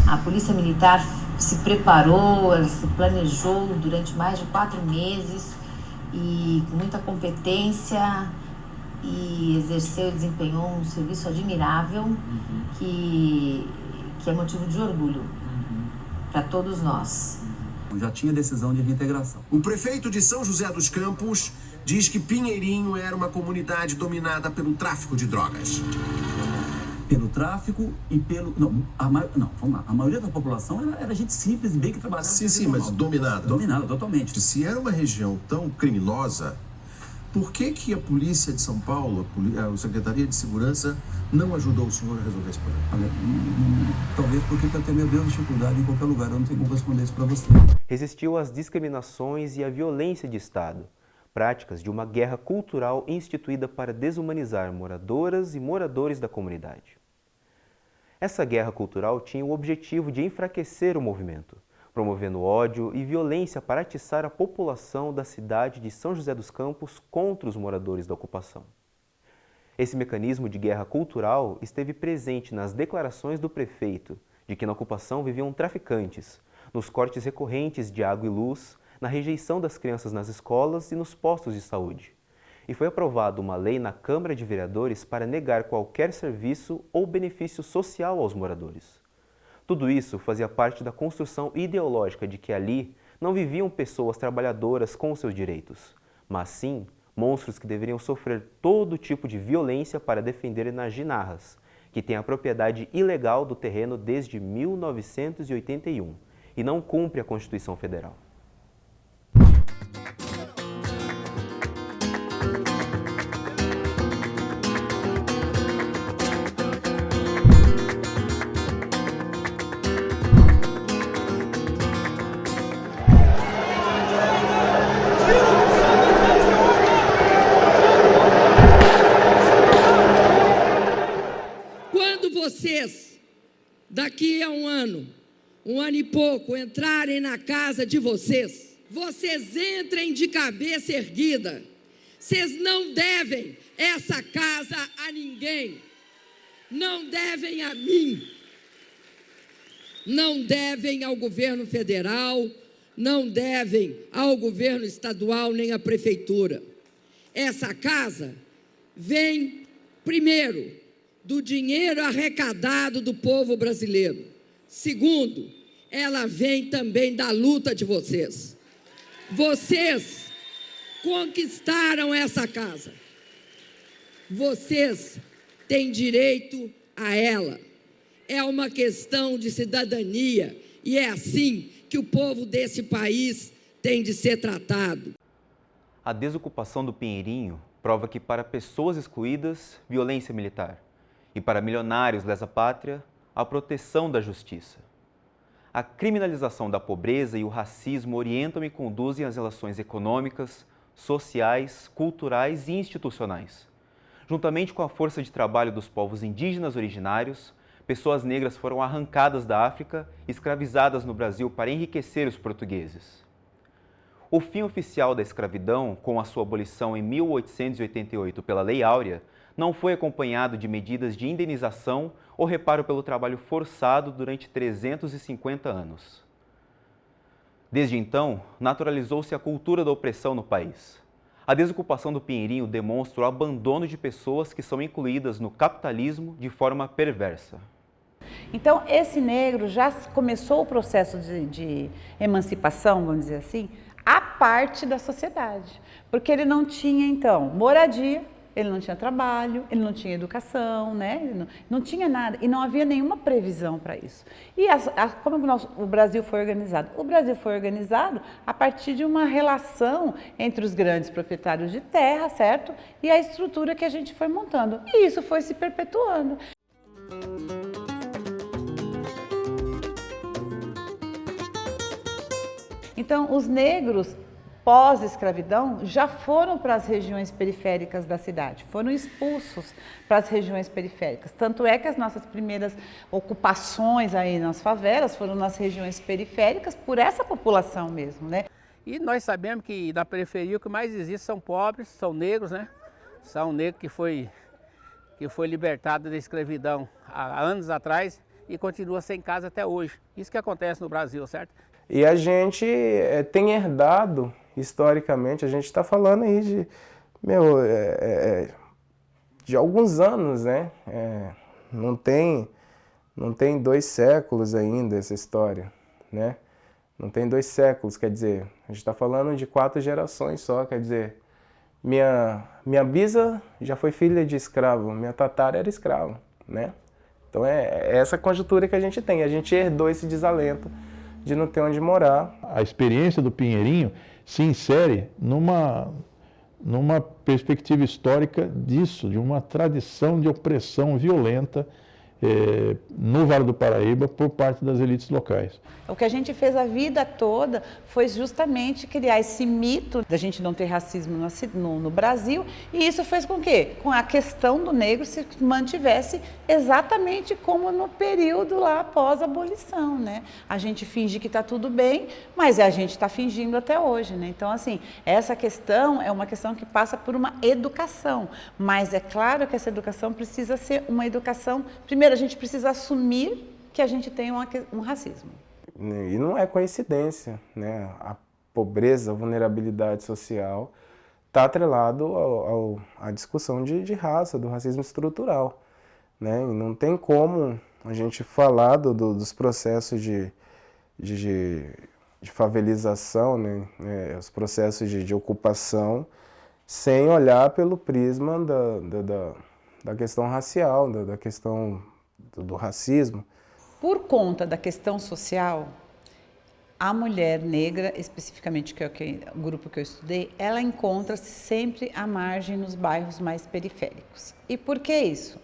A Polícia Militar se preparou, ela se planejou durante mais de 4 meses e com muita competência e exerceu e desempenhou um serviço admirável que é motivo de orgulho para todos nós. Já tinha decisão de reintegração. O prefeito de São José dos Campos diz que Pinheirinho era uma comunidade dominada pelo tráfico de drogas. Pelo tráfico e pelo... Não, vamos lá. A maioria da população era gente simples, bem que trabalhava. Sim, mas dominada. Dominada, totalmente. Se era uma região tão criminosa, por que a polícia de São Paulo, a Secretaria de Segurança, não ajudou o senhor a resolver esse problema? Olha, talvez porque eu tenho a mesma dificuldade em qualquer lugar, eu não tenho como responder isso para você. Resistiu às discriminações e à violência de Estado, práticas de uma guerra cultural instituída para desumanizar moradoras e moradores da comunidade. Essa guerra cultural tinha o objetivo de enfraquecer o movimento, promovendo ódio e violência para atiçar a população da cidade de São José dos Campos contra os moradores da ocupação. Esse mecanismo de guerra cultural esteve presente nas declarações do prefeito de que na ocupação viviam traficantes, nos cortes recorrentes de água e luz, na rejeição das crianças nas escolas e nos postos de saúde. E foi aprovada uma lei na Câmara de Vereadores para negar qualquer serviço ou benefício social aos moradores. Tudo isso fazia parte da construção ideológica de que ali não viviam pessoas trabalhadoras com seus direitos, mas sim monstros que deveriam sofrer todo tipo de violência para defender Ginarras, que tem a propriedade ilegal do terreno desde 1981 e não cumpre a Constituição Federal. Vocês, daqui a um ano e pouco, entrarem na casa de vocês, vocês entrem de cabeça erguida. Vocês não devem essa casa a ninguém, não devem a mim, não devem ao governo federal, não devem ao governo estadual nem à prefeitura. Essa casa vem, primeiro, do dinheiro arrecadado do povo brasileiro. Segundo, ela vem também da luta de vocês. Vocês conquistaram essa casa. Vocês têm direito a ela. É uma questão de cidadania e é assim que o povo desse país tem de ser tratado. A desocupação do Pinheirinho prova que para pessoas excluídas, violência militar. E para milionários lesa-pátria, a proteção da justiça. A criminalização da pobreza e o racismo orientam e conduzem as relações econômicas, sociais, culturais e institucionais. Juntamente com a força de trabalho dos povos indígenas originários, pessoas negras foram arrancadas da África e escravizadas no Brasil para enriquecer os portugueses. O fim oficial da escravidão, com a sua abolição em 1888 pela Lei Áurea, não foi acompanhado de medidas de indenização ou reparo pelo trabalho forçado durante 350 anos. Desde então, naturalizou-se a cultura da opressão no país. A desocupação do Pinheirinho demonstra o abandono de pessoas que são incluídas no capitalismo de forma perversa. Então, esse negro já começou o processo de emancipação, vamos dizer assim, à parte da sociedade. Porque ele não tinha, então, moradia, ele não tinha trabalho, ele não tinha educação, né? Ele não tinha nada e não havia nenhuma previsão para isso. E como o Brasil foi organizado? O Brasil foi organizado a partir de uma relação entre os grandes proprietários de terra, certo? E a estrutura que a gente foi montando. E isso foi se perpetuando. Então, os negros pós-escravidão já foram para as regiões periféricas da cidade, foram expulsos para as regiões periféricas. Tanto é que as nossas primeiras ocupações aí nas favelas foram nas regiões periféricas por essa população mesmo, né? E nós sabemos que na periferia o que mais existe são pobres, são negros, né? São negros que foi libertado da escravidão há anos atrás e continua sem casa até hoje. Isso que acontece no Brasil, certo? E a gente tem herdado, historicamente, a gente está falando aí de alguns anos, né? Não tem 2 séculos ainda essa história, né? Não tem 2 séculos, quer dizer, a gente está falando de 4 gerações só, quer dizer, minha bisa já foi filha de escravo, minha tatara era escrava, né? Então é essa conjuntura que a gente tem, a gente herdou esse desalento de não ter onde morar. A experiência do Pinheirinho se insere numa perspectiva histórica disso, de uma tradição de opressão violenta no Vale do Paraíba por parte das elites locais. O que a gente fez a vida toda foi justamente criar esse mito da gente não ter racismo no Brasil, e isso fez com que a questão do negro se mantivesse exatamente como no período lá após a abolição, né? A gente finge que está tudo bem, mas a gente está fingindo até hoje, né? Então, assim, essa questão é uma questão que passa por uma educação, mas é claro que essa educação precisa ser uma educação. Primeiro, a gente precisa assumir que a gente tem um racismo. E não é coincidência, né? A pobreza, a vulnerabilidade social está atrelado à discussão de raça, do racismo estrutural, né? E não tem como a gente falar dos processos de favelização, né? Os processos de ocupação, sem olhar pelo prisma da questão racial, da questão do racismo. Por conta da questão social, a mulher negra, especificamente que é o grupo que eu estudei, ela encontra-se sempre à margem nos bairros mais periféricos. E por que isso?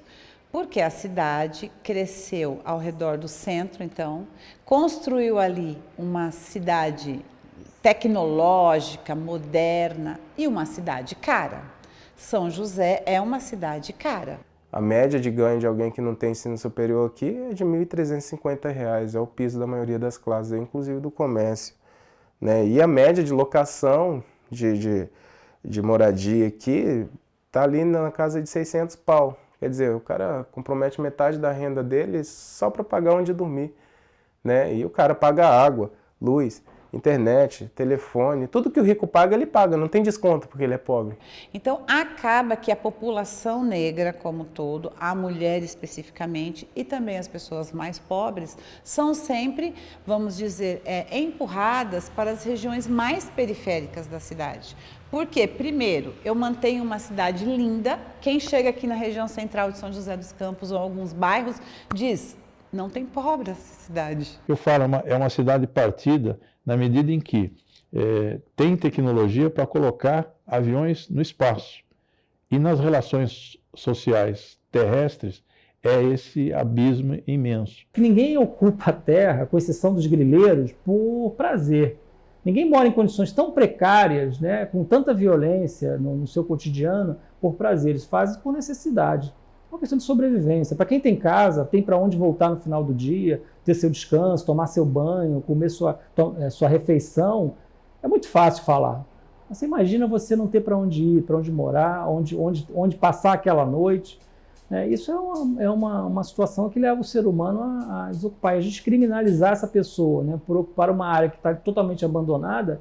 Porque a cidade cresceu ao redor do centro, então, construiu ali uma cidade tecnológica, moderna e uma cidade cara. São José é uma cidade cara. A média de ganho de alguém que não tem ensino superior aqui é de R$ 1.350, é o piso da maioria das classes, inclusive do comércio, né? E a média de locação de moradia aqui está ali na casa de 600 pau. Quer dizer, o cara compromete metade da renda dele só para pagar onde dormir, né? E o cara paga água, luz, internet, telefone, tudo que o rico paga, ele paga, não tem desconto porque ele é pobre. Então, acaba que a população negra como um todo, a mulher especificamente, e também as pessoas mais pobres, são sempre, vamos dizer, empurradas para as regiões mais periféricas da cidade. Porque, primeiro, eu mantenho uma cidade linda, quem chega aqui na região central de São José dos Campos ou alguns bairros, diz, não tem pobre essa cidade. Eu falo, é uma cidade partida na medida em que tem tecnologia para colocar aviões no espaço. E nas relações sociais terrestres, é esse abismo imenso. Ninguém ocupa a terra, com exceção dos grileiros, por prazer. Ninguém mora em condições tão precárias, né, com tanta violência no seu cotidiano, por prazer. Eles fazem por necessidade. É uma questão de sobrevivência. Para quem tem casa, tem para onde voltar no final do dia, ter seu descanso, tomar seu banho, comer sua refeição, é muito fácil falar. Mas você imagina você não ter para onde ir, para onde morar, onde passar aquela noite. Isso é uma situação que leva o ser humano a desocupar. E a gente criminalizar essa pessoa, né, por ocupar uma área que está totalmente abandonada,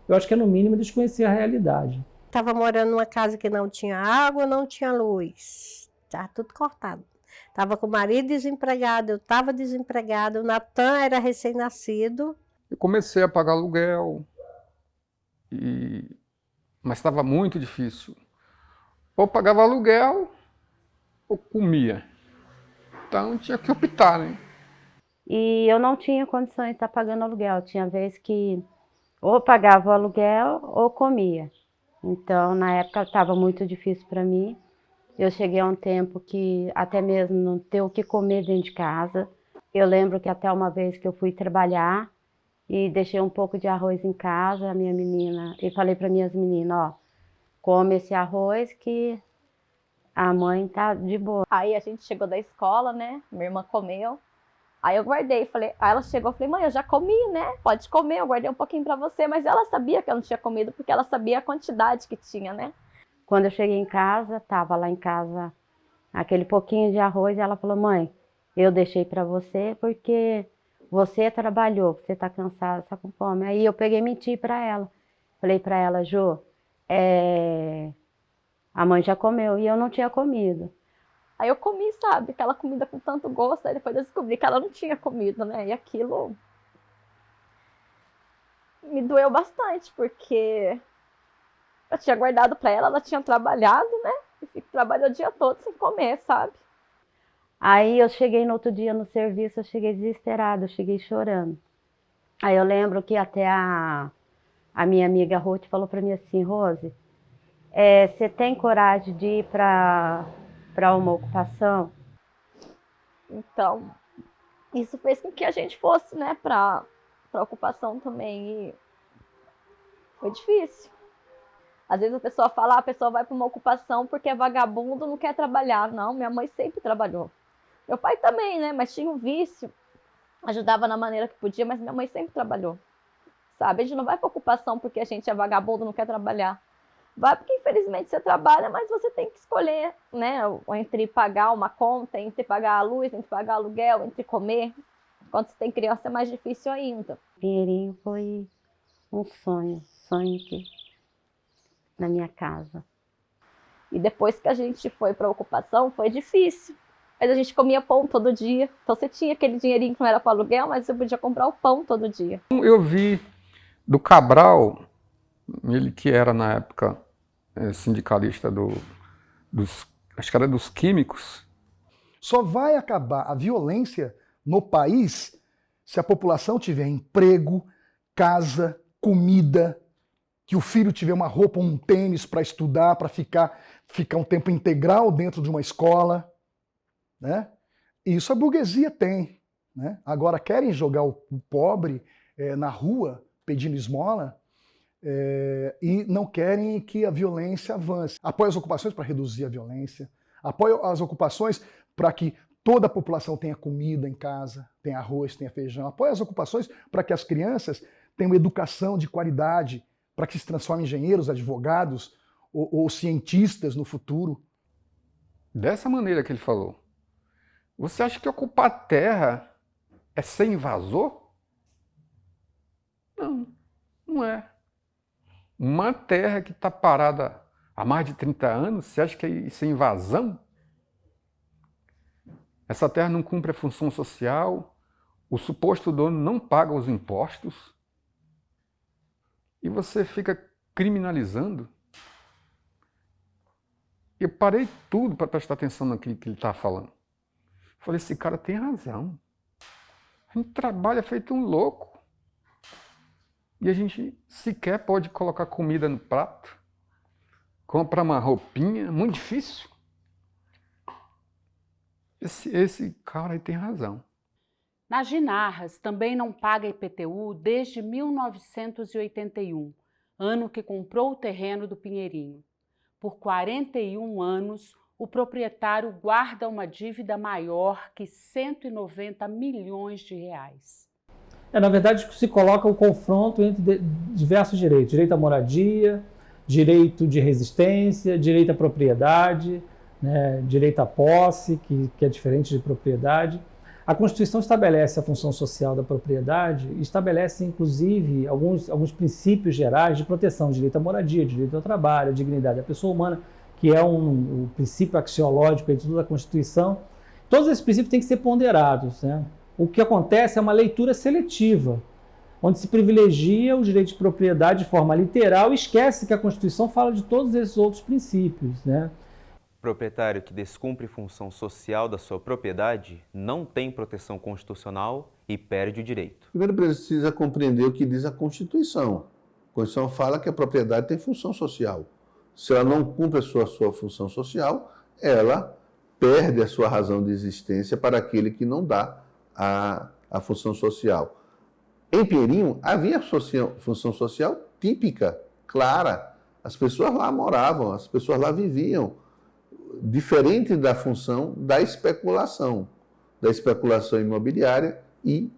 eu acho que é no mínimo desconhecer a realidade. Estava morando numa casa que não tinha água, não tinha luz. Estava tudo cortado. Estava com o marido desempregado, eu estava desempregada, o Natan era recém-nascido. Eu comecei a pagar aluguel, mas estava muito difícil. Ou pagava aluguel, ou comia. Então tinha que optar, né? E eu não tinha condições de estar pagando aluguel. Tinha vez que ou pagava o aluguel ou comia. Então, na época, estava muito difícil para mim. Eu cheguei a um tempo que até mesmo não ter o que comer dentro de casa. Eu lembro que até uma vez que eu fui trabalhar e deixei um pouco de arroz em casa, a minha menina, e falei para minhas meninas, ó, come esse arroz que a mãe tá de boa. Aí a gente chegou da escola, né? Minha irmã comeu. Aí eu guardei, falei, aí ela chegou, eu falei, mãe, eu já comi, né? Pode comer, eu guardei um pouquinho para você, mas ela sabia que eu não tinha comido porque ela sabia a quantidade que tinha, né? Quando eu cheguei em casa, tava lá em casa aquele pouquinho de arroz e ela falou, mãe, eu deixei para você porque você trabalhou, você está cansada, está com fome. Aí eu peguei e menti para ela. Falei para ela, Jô, a mãe já comeu e eu não tinha comido. Aí eu comi, sabe, aquela comida com tanto gosto, aí depois eu descobri que ela não tinha comido, né? E aquilo me doeu bastante, porque eu tinha guardado para ela, ela tinha trabalhado, né? E trabalhou o dia todo sem comer, sabe? Aí eu cheguei no outro dia no serviço, eu cheguei desesperada, eu cheguei chorando. Aí eu lembro que até a minha amiga Ruth falou para mim assim, Rose, você tem coragem de ir para uma ocupação? Então, isso fez com que a gente fosse, né, para ocupação também, e foi difícil. Às vezes a pessoa fala, a pessoa vai para uma ocupação porque é vagabundo, não quer trabalhar. Não, minha mãe sempre trabalhou. Meu pai também, né, mas tinha um vício, ajudava na maneira que podia, mas minha mãe sempre trabalhou, sabe? A gente não vai para ocupação porque a gente é vagabundo, não quer trabalhar. Vai porque infelizmente você trabalha, mas você tem que escolher, né, entre pagar uma conta, entre pagar a luz, entre pagar aluguel, entre comer. Quando você tem criança é mais difícil ainda. Pinheirinho foi um sonho aqui na minha casa. E depois que a gente foi para a ocupação, foi difícil. Mas a gente comia pão todo dia. Então você tinha aquele dinheirinho que não era para aluguel, mas você podia comprar o pão todo dia. Eu vi do Cabral, ele que era na época sindicalista acho que era dos químicos. Só vai acabar a violência no país se a população tiver emprego, casa, comida, que o filho tiver uma roupa, um tênis para estudar, para ficar um tempo integral dentro de uma escola, né? Isso a burguesia tem, né? Agora querem jogar o pobre na rua pedindo esmola e não querem que a violência avance. Apoio as ocupações para reduzir a violência, apoio as ocupações para que toda a população tenha comida em casa, tenha arroz, tenha feijão. Apoio as ocupações para que as crianças tenham educação de qualidade, para que se transformem em engenheiros, advogados ou cientistas no futuro. Dessa maneira que ele falou. Você acha que ocupar a terra é ser invasor? Não, não é. Uma terra que está parada há mais de 30 anos, você acha que isso é invasão? Essa terra não cumpre a função social, o suposto dono não paga os impostos, e você fica criminalizando. Eu parei tudo para prestar atenção naquilo que ele está falando. Falei, esse cara tem razão. A gente trabalha feito um louco. E a gente sequer pode colocar comida no prato, comprar uma roupinha, muito difícil. Esse cara aí tem razão. Na Ginarras também não paga IPTU desde 1981, ano que comprou o terreno do Pinheirinho. Por 41 anos, o proprietário guarda uma dívida maior que 190 milhões de reais. Na verdade, se coloca o confronto entre diversos direitos. Direito à moradia, direito de resistência, direito à propriedade, né, direito à posse, que é diferente de propriedade. A Constituição estabelece a função social da propriedade e estabelece, inclusive, alguns princípios gerais de proteção, direito à moradia, direito ao trabalho, dignidade da pessoa humana, que é um princípio axiológico de toda a Constituição. Todos esses princípios têm que ser ponderados, né? O que acontece é uma leitura seletiva, onde se privilegia o direito de propriedade de forma literal e esquece que a Constituição fala de todos esses outros princípios, né? Proprietário que descumpre função social da sua propriedade não tem proteção constitucional e perde o direito. Primeiro precisa compreender o que diz a Constituição. A Constituição fala que a propriedade tem função social. Se ela não cumpre a sua função social, ela perde a sua razão de existência para aquele que não dá a função social. Em Pinheirinho havia função social típica, clara. As pessoas lá moravam, as pessoas lá viviam. Diferente da função da especulação imobiliária e,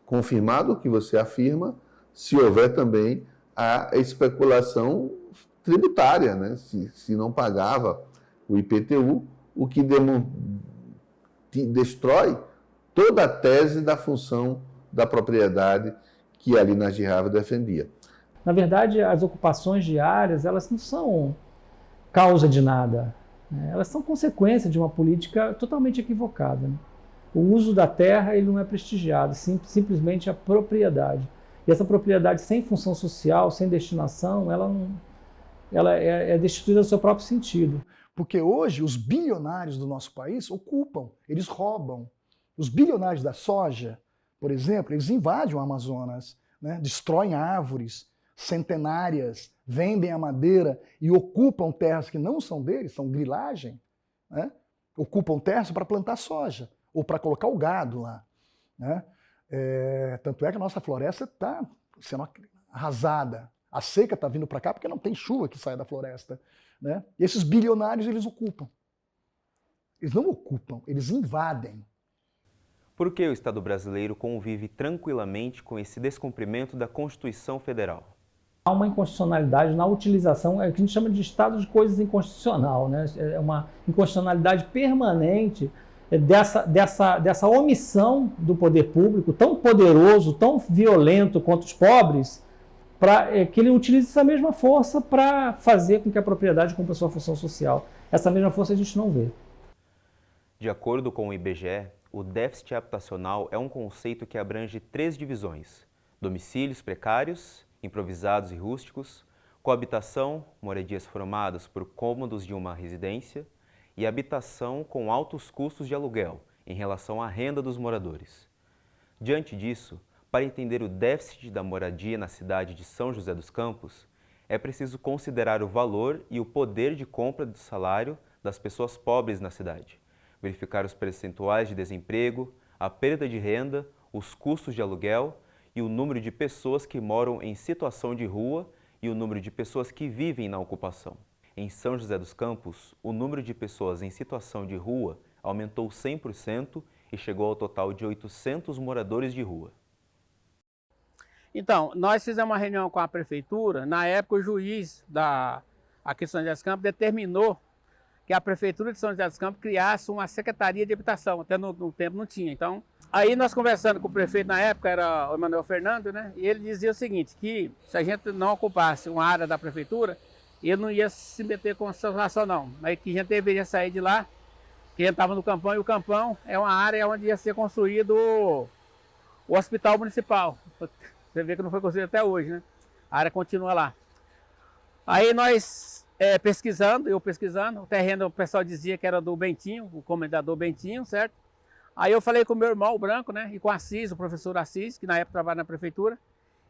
confirmado o que você afirma, se houver também a especulação tributária, né? Se não pagava o IPTU, o que destrói toda a tese da função da propriedade que ali na Girava defendia. Na verdade, as ocupações diárias, elas não são causa de nada, né? Elas são consequência de uma política totalmente equivocada, né? O uso da terra ele não é prestigiado, simplesmente a propriedade. E essa propriedade sem função social, sem destinação, ela é destituída do seu próprio sentido. Porque hoje os bilionários do nosso país ocupam, eles roubam. Os bilionários da soja, por exemplo, eles invadem o Amazonas, né? Destroem árvores centenárias, vendem a madeira e ocupam terras que não são deles, são grilagem, né? Ocupam terras para plantar soja ou para colocar o gado lá, né? Tanto é que a nossa floresta está sendo arrasada. A seca está vindo para cá porque não tem chuva que saia da floresta, né? E esses bilionários, eles ocupam. Eles não ocupam, eles invadem. Por que o Estado brasileiro convive tranquilamente com esse descumprimento da Constituição Federal? Há uma inconstitucionalidade na utilização, é o que a gente chama de estado de coisas inconstitucional, né? É uma inconstitucionalidade permanente dessa omissão do poder público, tão poderoso, tão violento contra os pobres, que ele utilize essa mesma força para fazer com que a propriedade cumpra sua função social. Essa mesma força a gente não vê. De acordo com o IBGE, o déficit habitacional é um conceito que abrange 3 divisões: domicílios precários, improvisados e rústicos, coabitação, moradias formadas por cômodos de uma residência, e habitação com altos custos de aluguel em relação à renda dos moradores. Diante disso, para entender o déficit da moradia na cidade de São José dos Campos, é preciso considerar o valor e o poder de compra do salário das pessoas pobres na cidade, verificar os percentuais de desemprego, a perda de renda, os custos de aluguel e o número de pessoas que moram em situação de rua e o número de pessoas que vivem na ocupação. Em São José dos Campos, o número de pessoas em situação de rua aumentou 100% e chegou ao total de 800 moradores de rua. Então, nós fizemos uma reunião com a prefeitura. Na época, o juiz aqui de São José dos Campos determinou que a prefeitura de São José dos Campos criasse uma secretaria de habitação. Até no tempo não tinha. Então, aí nós conversando com o prefeito na época, era o Emanuel Fernando, né? E ele dizia o seguinte, que se a gente não ocupasse uma área da prefeitura, ele não ia se meter com a situação não. Aí que a gente deveria sair de lá, que a gente estava no Campão, e o Campão é uma área onde ia ser construído o hospital municipal. Você vê que não foi construído até hoje, né? A área continua lá. Aí nós eu pesquisando, o terreno o pessoal dizia que era do Bentinho, o comendador Bentinho, certo? Aí eu falei com o meu irmão, o Branco, né? E com o Assis, o professor Assis, que na época trabalha na prefeitura,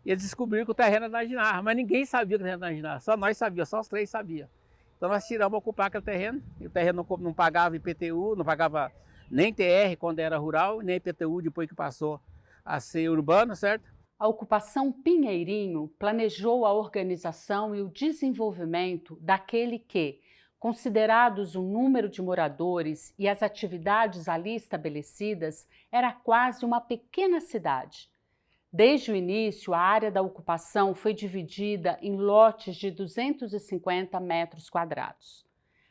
e eles descobriram que o terreno era da Ginarra, mas ninguém sabia que o terreno era da Ginarra, só nós sabíamos, só os 3 sabiam. Então nós tiramos a ocupar aquele terreno, e o terreno não pagava IPTU, não pagava nem TR quando era rural, nem IPTU depois que passou a ser urbano, certo? A ocupação Pinheirinho planejou a organização e o desenvolvimento daquele que, considerados o número de moradores e as atividades ali estabelecidas, era quase uma pequena cidade. Desde o início, a área da ocupação foi dividida em lotes de 250 metros quadrados.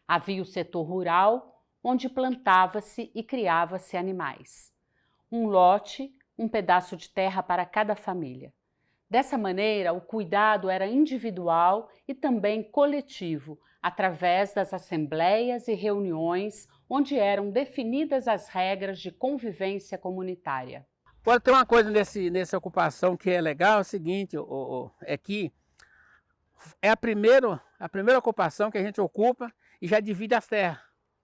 Havia o setor rural, onde plantava-se e criava-se animais. Um lote, um pedaço de terra para cada família. Dessa maneira, o cuidado era individual e também coletivo, através das assembleias e reuniões onde eram definidas as regras de convivência comunitária. Agora tem uma coisa nessa ocupação que é legal, é o seguinte, é que é a primeira ocupação que a gente ocupa e já divide as terras,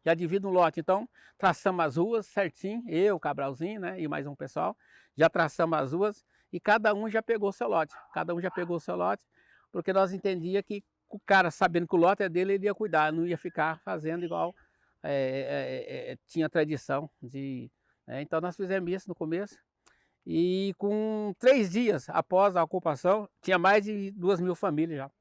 já divide um lote. Então, traçamos as ruas certinho, eu, o Cabralzinho, né, e mais um pessoal, já traçamos as ruas e cada um já pegou seu lote. Cada um já pegou seu lote, porque nós entendíamos que o cara, sabendo que o lote é dele, ele ia cuidar, não ia ficar fazendo igual tinha tradição de... Então nós fizemos isso no começo. E com 3 dias após a ocupação, tinha mais de 2.000 famílias já.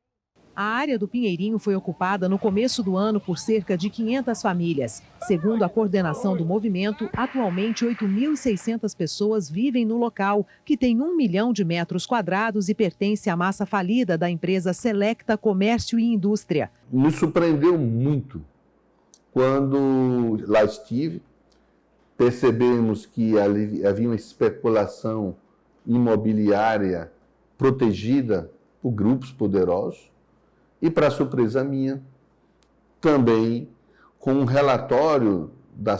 A área do Pinheirinho foi ocupada no começo do ano por cerca de 500 famílias. Segundo a coordenação do movimento, atualmente 8.600 pessoas vivem no local, que tem 1 milhão de metros quadrados e pertence à massa falida da empresa Selecta Comércio e Indústria. Me surpreendeu muito quando lá estive percebemos que ali havia uma especulação imobiliária protegida por grupos poderosos e, para surpresa minha, também com um relatório da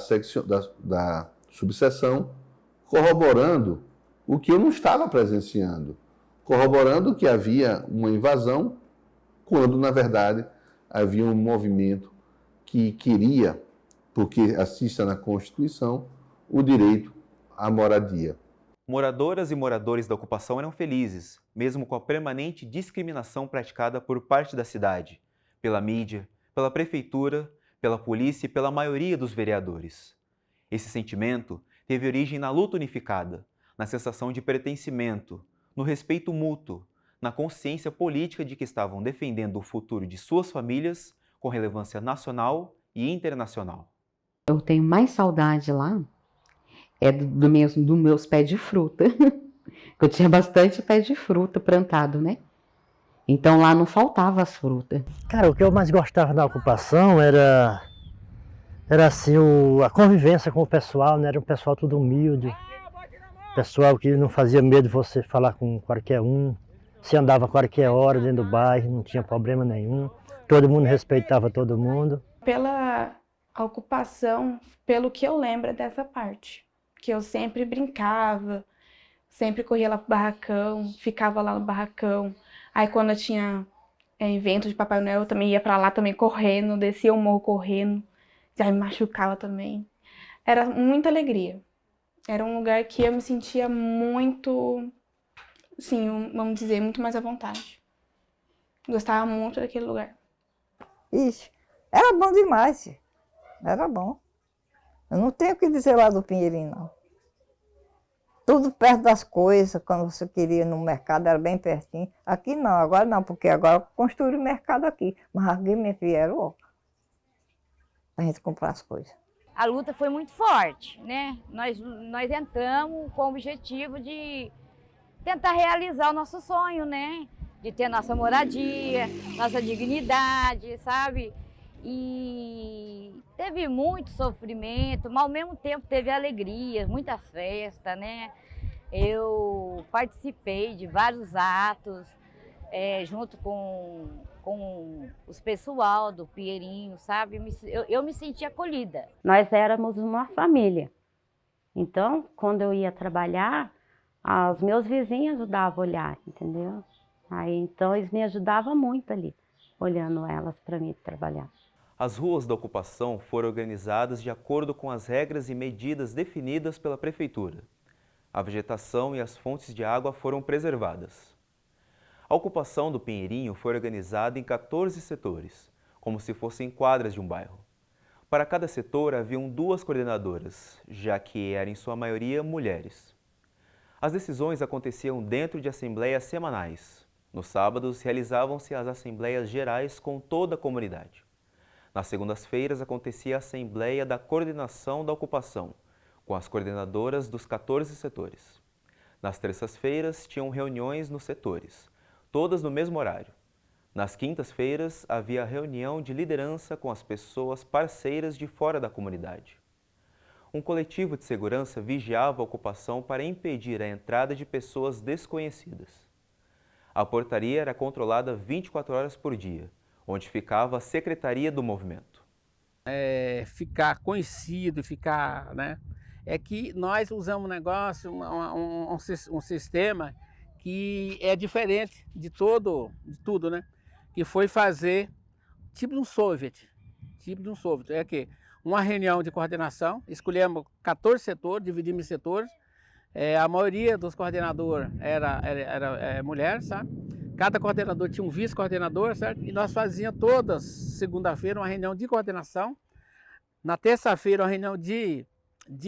subseção corroborando o que eu não estava presenciando, corroborando que havia uma invasão, quando, na verdade, havia um movimento que queria, porque assista na Constituição, o direito à moradia. Moradoras e moradores da ocupação eram felizes, mesmo com a permanente discriminação praticada por parte da cidade, pela mídia, pela prefeitura, pela polícia e pela maioria dos vereadores. Esse sentimento teve origem na luta unificada, na sensação de pertencimento, no respeito mútuo, na consciência política de que estavam defendendo o futuro de suas famílias com relevância nacional e internacional. Eu tenho mais saudade lá dos meus pés de fruta. Eu tinha bastante pé de fruta plantado, né? Então lá não faltava as frutas. Cara, o que eu mais gostava da ocupação era assim, a convivência com o pessoal, né? Era um pessoal tudo humilde, pessoal que não fazia medo de você falar com qualquer um, se andava qualquer hora dentro do bairro, não tinha problema nenhum, todo mundo respeitava todo mundo. Pela ocupação, pelo que eu lembro dessa parte, que eu sempre brincava, sempre corria lá pro barracão, ficava lá no barracão. Aí quando eu tinha evento de Papai Noel, eu também ia pra lá também correndo, descia o morro correndo, já me machucava também. Era muita alegria. Era um lugar que eu me sentia muito, assim, vamos dizer, muito mais à vontade. Gostava muito daquele lugar. Ixi, era bom demais, era bom. Eu não tenho o que dizer lá do Pinheirinho, não. Tudo perto das coisas, quando você queria ir no mercado, era bem pertinho. Aqui não, agora não, porque agora construíram o mercado aqui. Mas aqui me vieram, ó, pra gente comprar as coisas. A luta foi muito forte, né? Nós entramos com o objetivo de tentar realizar o nosso sonho, né? De ter nossa moradia, nossa dignidade, sabe? E teve muito sofrimento, mas ao mesmo tempo teve alegria, muitas festas, né? Eu participei de vários atos, junto com os pessoal do Pinheirinho, sabe? Eu me senti acolhida. Nós éramos uma família. Então, quando eu ia trabalhar, os meus vizinhos ajudavam a olhar, entendeu? Aí, então, eles me ajudavam muito ali, olhando elas para mim trabalhar. As ruas da ocupação foram organizadas de acordo com as regras e medidas definidas pela prefeitura. A vegetação e as fontes de água foram preservadas. A ocupação do Pinheirinho foi organizada em 14 setores, como se fossem quadras de um bairro. Para cada setor haviam 2 coordenadoras, já que eram em sua maioria mulheres. As decisões aconteciam dentro de assembleias semanais. Nos sábados realizavam-se as assembleias gerais com toda a comunidade. Nas segundas-feiras acontecia a assembleia da coordenação da ocupação, com as coordenadoras dos 14 setores. Nas terças-feiras tinham reuniões nos setores, todas no mesmo horário. Nas quintas-feiras havia reunião de liderança com as pessoas parceiras de fora da comunidade. Um coletivo de segurança vigiava a ocupação para impedir a entrada de pessoas desconhecidas. A portaria era controlada 24 horas por dia, onde ficava a secretaria do movimento. Ficar conhecido, ficar, né? É que nós usamos um negócio, um sistema que é diferente de tudo, né? Que foi fazer tipo de um soviet. É que uma reunião de coordenação, escolhemos 14 setores, dividimos em setores. A maioria dos coordenadores era mulher, sabe? Cada coordenador tinha um vice-coordenador, certo? E nós fazíamos todas segunda-feira uma reunião de coordenação. Na terça-feira uma reunião de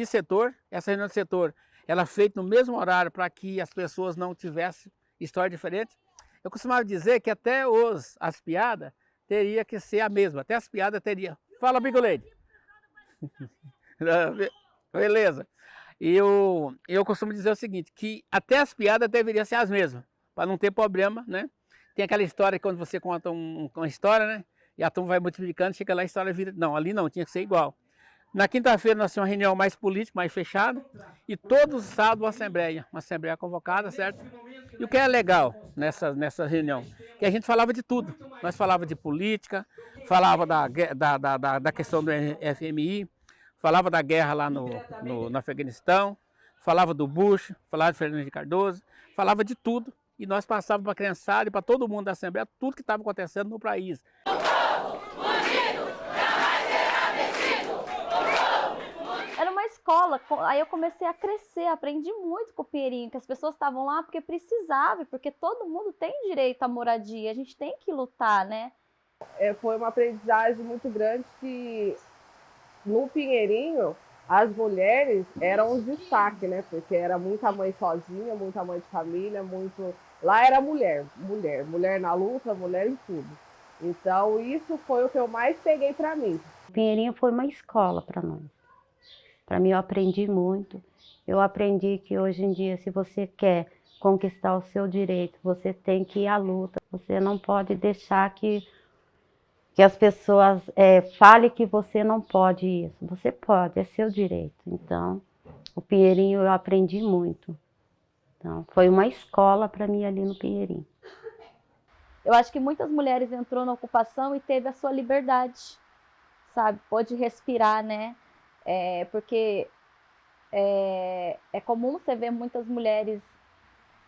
setor. Essa reunião de setor ela feita no mesmo horário para que as pessoas não tivessem história diferente. Eu costumava dizer que até as piadas teria que ser a mesma. Até as piadas teria. Fala, Bigoleide. Beleza. E eu costumo dizer o seguinte, que até as piadas deveriam ser as mesmas, para não ter problema, né? Tem aquela história que quando você conta uma história, né? E a turma vai multiplicando, chega lá a história vira... Não, ali não, tinha que ser igual. Na quinta-feira nós tínhamos uma reunião mais política, mais fechada, e todo sábado uma assembleia convocada, certo? E o que é legal nessa reunião? Que a gente falava de tudo. Nós falava de política, falava da questão do FMI, falava da guerra lá no Afeganistão, falava do Bush, falava de Fernando Henrique Cardoso, falava de tudo. E nós passávamos para a criançada e para todo mundo da Assembleia tudo que estava acontecendo no país. Era uma escola, aí eu comecei a crescer, aprendi muito com o Pinheirinho, que as pessoas estavam lá porque precisavam, porque todo mundo tem direito à moradia, a gente tem que lutar, né? Foi uma aprendizagem muito grande que no Pinheirinho as mulheres eram um destaque, né? Porque era muita mãe sozinha, muita mãe de família, muito... Lá era mulher na luta, mulher em tudo. Então isso foi o que eu mais peguei para mim. Pinheirinho foi uma escola para nós. Para mim eu aprendi muito. Eu aprendi que hoje em dia, se você quer conquistar o seu direito, você tem que ir à luta. Você não pode deixar que as pessoas falem que você não pode isso. Você pode, é seu direito. Então, o Pinheirinho eu aprendi muito. Então, foi uma escola para mim ali no Pinheirinho. Eu acho que muitas mulheres entrou na ocupação e teve a sua liberdade, sabe? Pôde respirar, né? Porque é comum você ver muitas mulheres,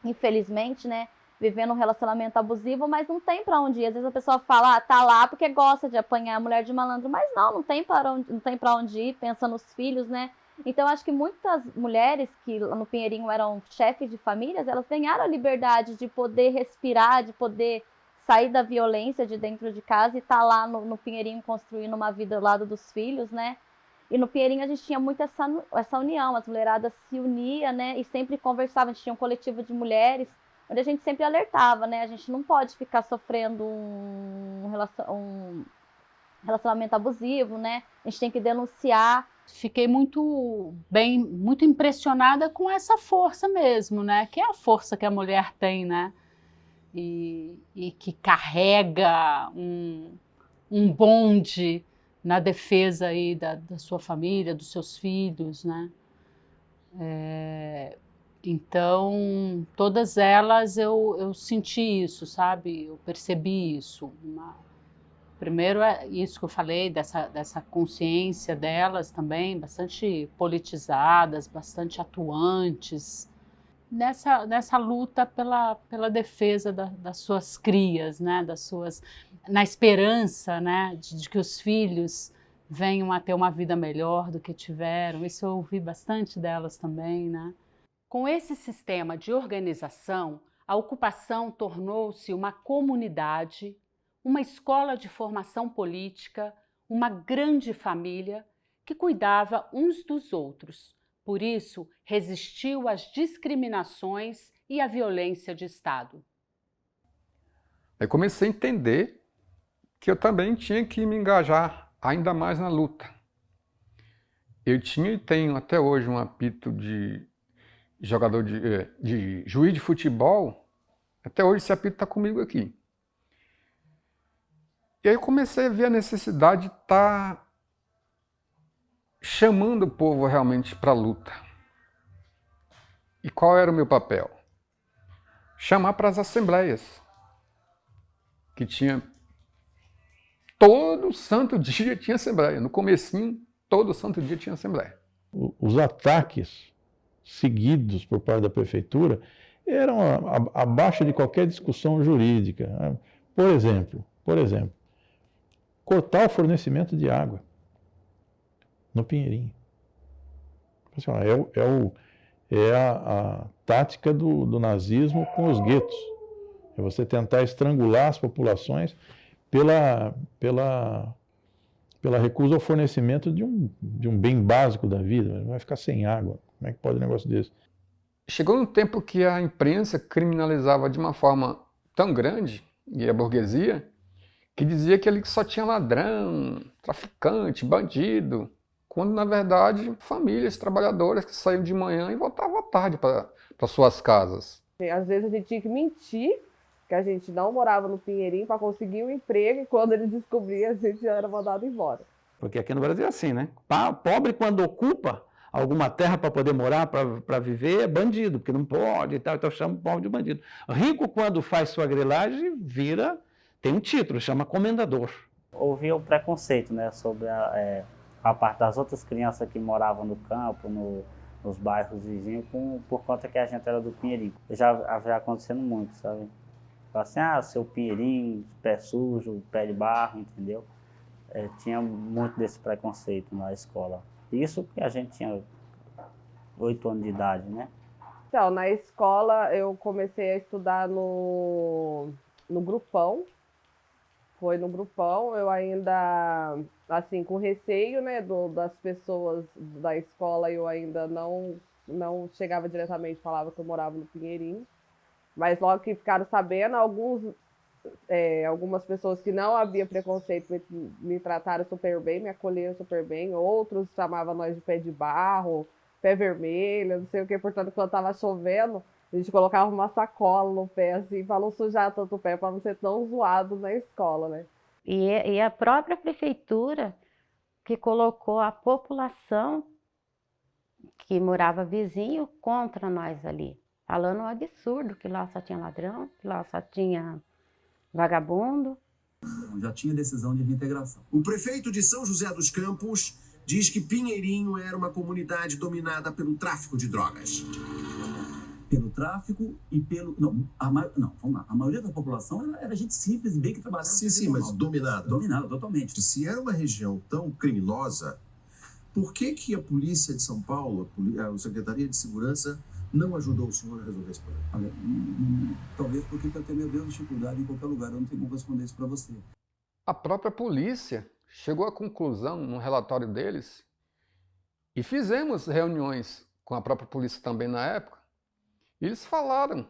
infelizmente, né? Vivendo um relacionamento abusivo, mas não tem para onde ir. Às vezes a pessoa fala, tá lá porque gosta de apanhar a mulher de malandro, mas não tem para onde ir, pensa nos filhos, né? Então acho que muitas mulheres que no Pinheirinho eram chefes de famílias, elas ganharam a liberdade de poder respirar, de poder sair da violência de dentro de casa e estar lá no Pinheirinho construindo uma vida ao lado dos filhos, né? E no Pinheirinho a gente tinha muito essa união, as mulheradas se uniam, né? E sempre conversavam, a gente tinha um coletivo de mulheres, onde a gente sempre alertava, né? A gente não pode ficar sofrendo um relacionamento abusivo, né? A gente tem que denunciar. Fiquei muito impressionada com essa força mesmo, né? Que é a força que a mulher tem, né? E que carrega um bonde na defesa aí da sua família, dos seus filhos, né? Então, todas elas eu senti isso, sabe? Eu percebi isso. Primeiro é isso que eu falei, dessa consciência delas também, bastante politizadas, bastante atuantes, nessa luta pela defesa das suas crias, né? Na esperança, né? de que os filhos venham a ter uma vida melhor do que tiveram. Isso eu ouvi bastante delas também, né? Com esse sistema de organização, a ocupação tornou-se uma comunidade, uma escola de formação política, uma grande família que cuidava uns dos outros. Por isso, resistiu às discriminações e à violência de Estado. Aí comecei a entender que eu também tinha que me engajar ainda mais na luta. Eu tinha e tenho até hoje um apito de jogador de juiz de futebol. Até hoje esse apito está comigo aqui. E aí eu comecei a ver a necessidade de estar chamando o povo realmente para a luta. E qual era o meu papel? Chamar para as assembleias, que tinha todo santo dia tinha assembleia. No comecinho, todo santo dia tinha assembleia. Os ataques seguidos por parte da prefeitura eram abaixo de qualquer discussão jurídica. Por exemplo, cortar o fornecimento de água no Pinheirinho. É a tática do nazismo com os guetos. É você tentar estrangular as populações pela recusa ao fornecimento de um bem básico da vida. Vai ficar sem água. Como é que pode um negócio desse? Chegou um tempo que a imprensa criminalizava de uma forma tão grande, e a burguesia, que dizia que ali só tinha ladrão, traficante, bandido, quando na verdade famílias trabalhadoras que saíam de manhã e voltavam à tarde para suas casas. Às vezes a gente tinha que mentir que a gente não morava no Pinheirinho para conseguir um emprego, e quando eles descobriam a gente já era mandado embora. Porque aqui no Brasil é assim, né? Pobre, quando ocupa alguma terra para poder morar, para viver, é bandido, porque não pode e tal, então chama o pobre de bandido. Rico, quando faz sua grilagem, tem um título, chama comendador. Houve o preconceito, né, sobre a parte das outras crianças que moravam no campo, nos bairros vizinhos, por conta que a gente era do Pinheirinho. Já acontecendo muito, sabe? Assim, seu Pinheirinho, pé sujo, pé de barro, entendeu? Tinha muito desse preconceito na escola. Isso que a gente tinha 8 anos de idade, né? Então, na escola eu comecei a estudar no grupão. Foi no grupão, eu ainda, assim, com receio, né, das pessoas da escola, eu ainda não chegava diretamente, falava que eu morava no Pinheirinho. Mas logo que ficaram sabendo, algumas pessoas que não havia preconceito me trataram super bem, me acolheram super bem. Outros chamavam nós de pé de barro, pé vermelho, não sei o que. Portanto, quando estava chovendo, a gente colocava uma sacola no pé, assim, para não sujar tanto o pé, para não ser tão zoado na escola, né? E a própria prefeitura que colocou a população que morava vizinho contra nós ali, falando um absurdo, que lá só tinha ladrão, que lá só tinha vagabundo. Já tinha decisão de reintegração. O prefeito de São José dos Campos diz que Pinheirinho era uma comunidade dominada pelo tráfico de drogas. Pelo tráfico e pelo... Não, vamos lá. A maioria da população era gente simples, bem que trabalhava. Sim, mas dominada. Dominada, totalmente. Se era uma região tão criminosa, por que a polícia de São Paulo, a Secretaria de Segurança, não ajudou o senhor a resolver esse problema? Olha, talvez porque eu tenho a mesma dificuldade em qualquer lugar, eu não tenho como responder isso para você. A própria polícia chegou à conclusão, no relatório deles, e fizemos reuniões com a própria polícia também na época, e eles falaram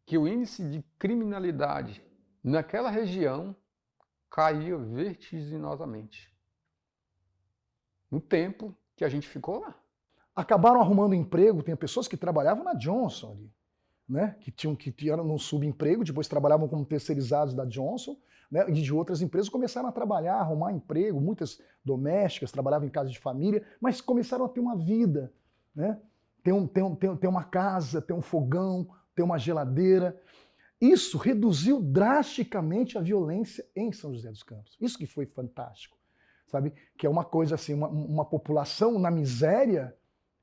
que o índice de criminalidade naquela região caía vertiginosamente no tempo que a gente ficou lá. Acabaram arrumando emprego, tem pessoas que trabalhavam na Johnson ali, né? que eram no subemprego, depois trabalhavam como terceirizados da Johnson, né? E de outras empresas começaram a trabalhar, arrumar emprego, muitas domésticas, trabalhavam em casa de família, mas começaram a ter uma vida, né? Ter uma casa, ter um fogão, ter uma geladeira. Isso reduziu drasticamente a violência em São José dos Campos. Isso que foi fantástico, sabe? Que é uma coisa assim, uma população na miséria,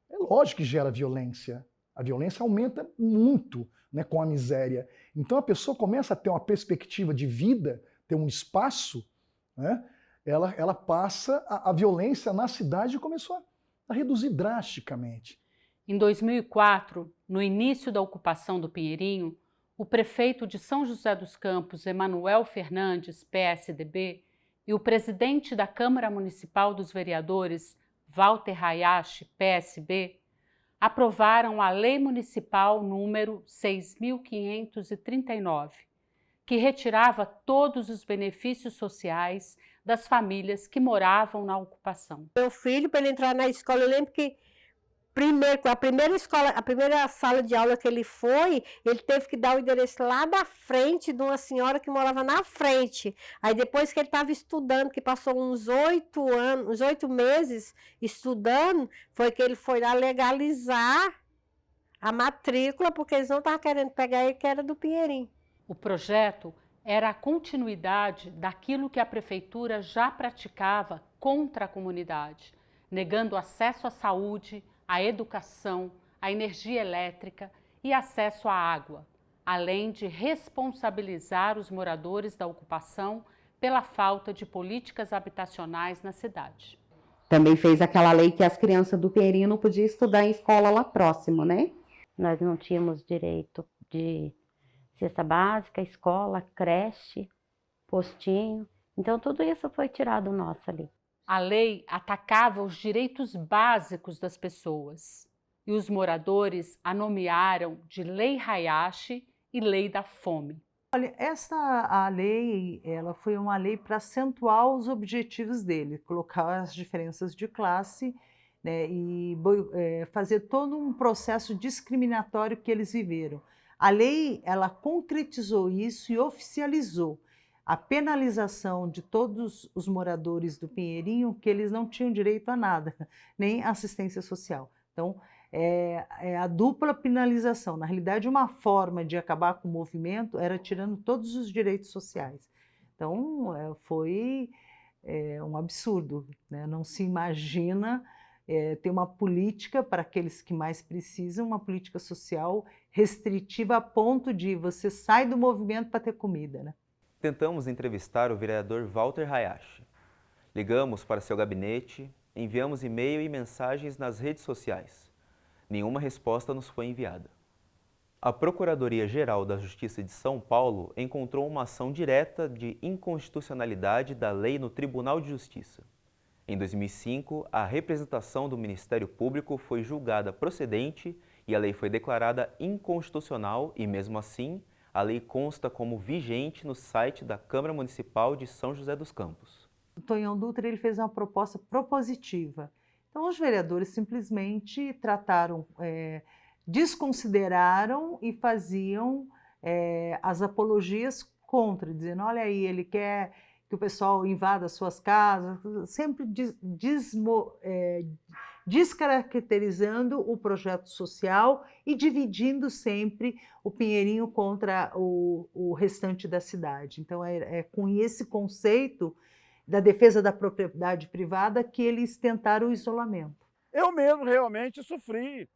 é lógico que gera violência. A violência aumenta muito, né, com a miséria. Então a pessoa começa a ter uma perspectiva de vida, ter um espaço, né? Ela passa, a violência na cidade começou a reduzir drasticamente. Em 2004, no início da ocupação do Pinheirinho, o prefeito de São José dos Campos, Emanuel Fernandes, PSDB, e o presidente da Câmara Municipal dos Vereadores, Walter Hayashi, PSB, aprovaram a Lei Municipal número 6.539, que retirava todos os benefícios sociais das famílias que moravam na ocupação. Meu filho, para ele entrar na escola, eu lembro que a primeira sala de aula que ele foi, ele teve que dar o endereço lá da frente de uma senhora que morava na frente. Aí depois que ele estava estudando, que passou uns 8 meses estudando, foi que ele foi lá legalizar a matrícula, porque eles não estavam querendo pegar ele, que era do Pinheirinho. O projeto era a continuidade daquilo que a prefeitura já praticava contra a comunidade, negando acesso à saúde, à educação, à energia elétrica e acesso à água, além de responsabilizar os moradores da ocupação pela falta de políticas habitacionais na cidade. Também fez aquela lei que as crianças do Pinheirinho não podiam estudar em escola lá próximo, né? Nós não tínhamos direito de cesta básica, escola, creche, postinho. Então tudo isso foi tirado nosso ali. A lei atacava os direitos básicos das pessoas e os moradores a nomearam de Lei Hayashi e Lei da Fome. Olha, a lei, ela foi uma lei para acentuar os objetivos dele, colocar as diferenças de classe, né, e fazer todo um processo discriminatório que eles viveram. A lei, ela concretizou isso e oficializou. a penalização de todos os moradores do Pinheirinho, que eles não tinham direito a nada, nem assistência social. Então, é a dupla penalização. Na realidade, uma forma de acabar com o movimento era tirando todos os direitos sociais. Então, foi um absurdo, né? Não se imagina ter uma política para aqueles que mais precisam, uma política social restritiva a ponto de você sai do movimento para ter comida, né? Tentamos entrevistar o vereador Walter Hayashi. Ligamos para seu gabinete, enviamos e-mail e mensagens nas redes sociais. Nenhuma resposta nos foi enviada. A Procuradoria-Geral da Justiça de São Paulo encontrou uma ação direta de inconstitucionalidade da lei no Tribunal de Justiça. Em 2005, a representação do Ministério Público foi julgada procedente e a lei foi declarada inconstitucional e, mesmo assim, a lei consta como vigente no site da Câmara Municipal de São José dos Campos. O Tonhão Dutra ele fez uma proposta propositiva. Então, os vereadores simplesmente trataram, desconsideraram e faziam as apologias contra, dizendo, olha aí, ele quer que o pessoal invada as suas casas, sempre descaracterizando o projeto social e dividindo sempre o Pinheirinho contra o restante da cidade. Então, é com esse conceito da defesa da propriedade privada que eles tentaram o isolamento. Eu mesmo realmente sofri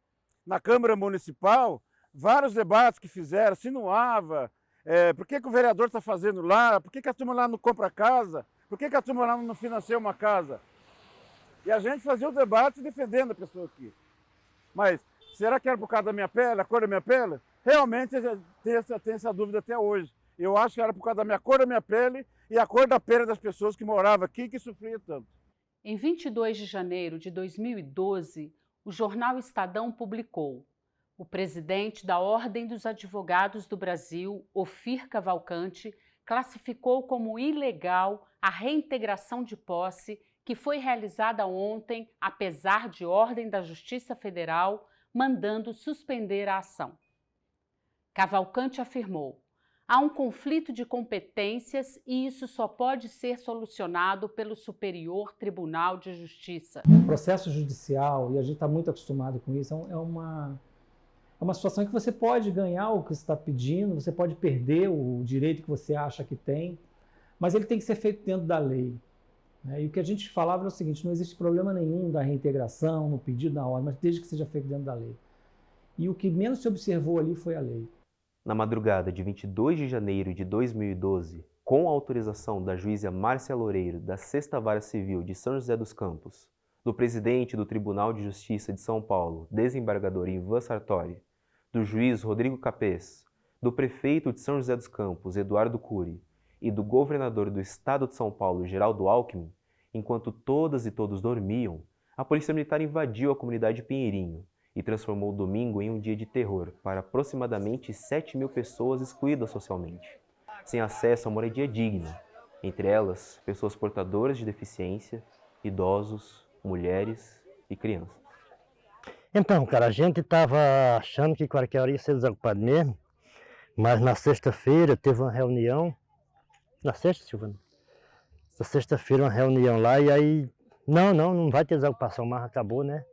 na Câmara Municipal vários debates que fizeram, insinuava, por que o vereador está fazendo lá, por que a turma lá não compra casa, por que a turma lá não financia uma casa. E a gente fazia o debate defendendo a pessoa aqui. Mas será que era por causa da minha pele, a cor da minha pele? Realmente tem essa dúvida até hoje. Eu acho que era por causa da minha cor da minha pele e a cor da pele das pessoas que moravam aqui e que sofriam tanto. Em 22 de janeiro de 2012, o jornal Estadão publicou: o presidente da Ordem dos Advogados do Brasil, Ofir Cavalcante, classificou como ilegal a reintegração de posse que foi realizada ontem, apesar de ordem da Justiça Federal mandando suspender a ação. Cavalcante afirmou: há um conflito de competências e isso só pode ser solucionado pelo Superior Tribunal de Justiça. O processo judicial, e a gente está muito acostumado com isso, é uma situação em que você pode ganhar o que você está pedindo, você pode perder o direito que você acha que tem, mas ele tem que ser feito dentro da lei. E o que a gente falava é o seguinte: não existe problema nenhum da reintegração, no pedido, na ordem, mas desde que seja feito dentro da lei. E o que menos se observou ali foi a lei. Na madrugada de 22 de janeiro de 2012, com a autorização da juíza Márcia Loureiro, da 6ª Vara Civil de São José dos Campos, do presidente do Tribunal de Justiça de São Paulo, desembargador Ivan Sartori, do juiz Rodrigo Capês, do prefeito de São José dos Campos, Eduardo Cury, e do governador do estado de São Paulo, Geraldo Alckmin, enquanto todas e todos dormiam, a Polícia Militar invadiu a comunidade Pinheirinho e transformou o domingo em um dia de terror para aproximadamente 7.000 pessoas excluídas socialmente, sem acesso a moradia digna, entre elas pessoas portadoras de deficiência, idosos, mulheres e crianças. Então, cara, a gente estava achando que qualquer hora ia ser desocupado mesmo, mas na sexta-feira teve uma reunião, na sexta, Silvana? Na sexta-feira uma reunião lá e aí, não vai ter desocupação, mas acabou, né?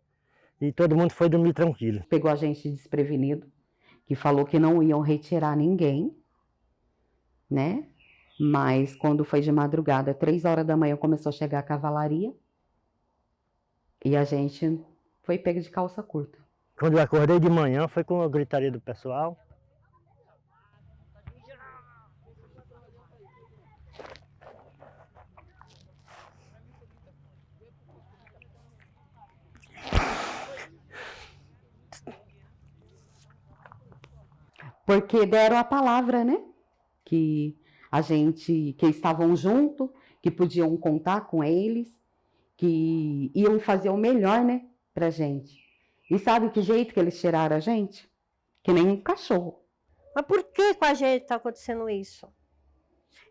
E todo mundo foi dormir tranquilo. Pegou a gente desprevenido, que falou que não iam retirar ninguém, né? Mas quando foi de madrugada, 3 horas da manhã, começou a chegar a cavalaria e a gente foi pego de calça curta. Quando eu acordei de manhã, foi com a gritaria do pessoal. Porque deram a palavra, né? Que estavam juntos, que podiam contar com eles, que iam fazer o melhor, né? Pra gente. E sabe que jeito que eles tiraram a gente? Que nem um cachorro. Mas por que com a gente está acontecendo isso?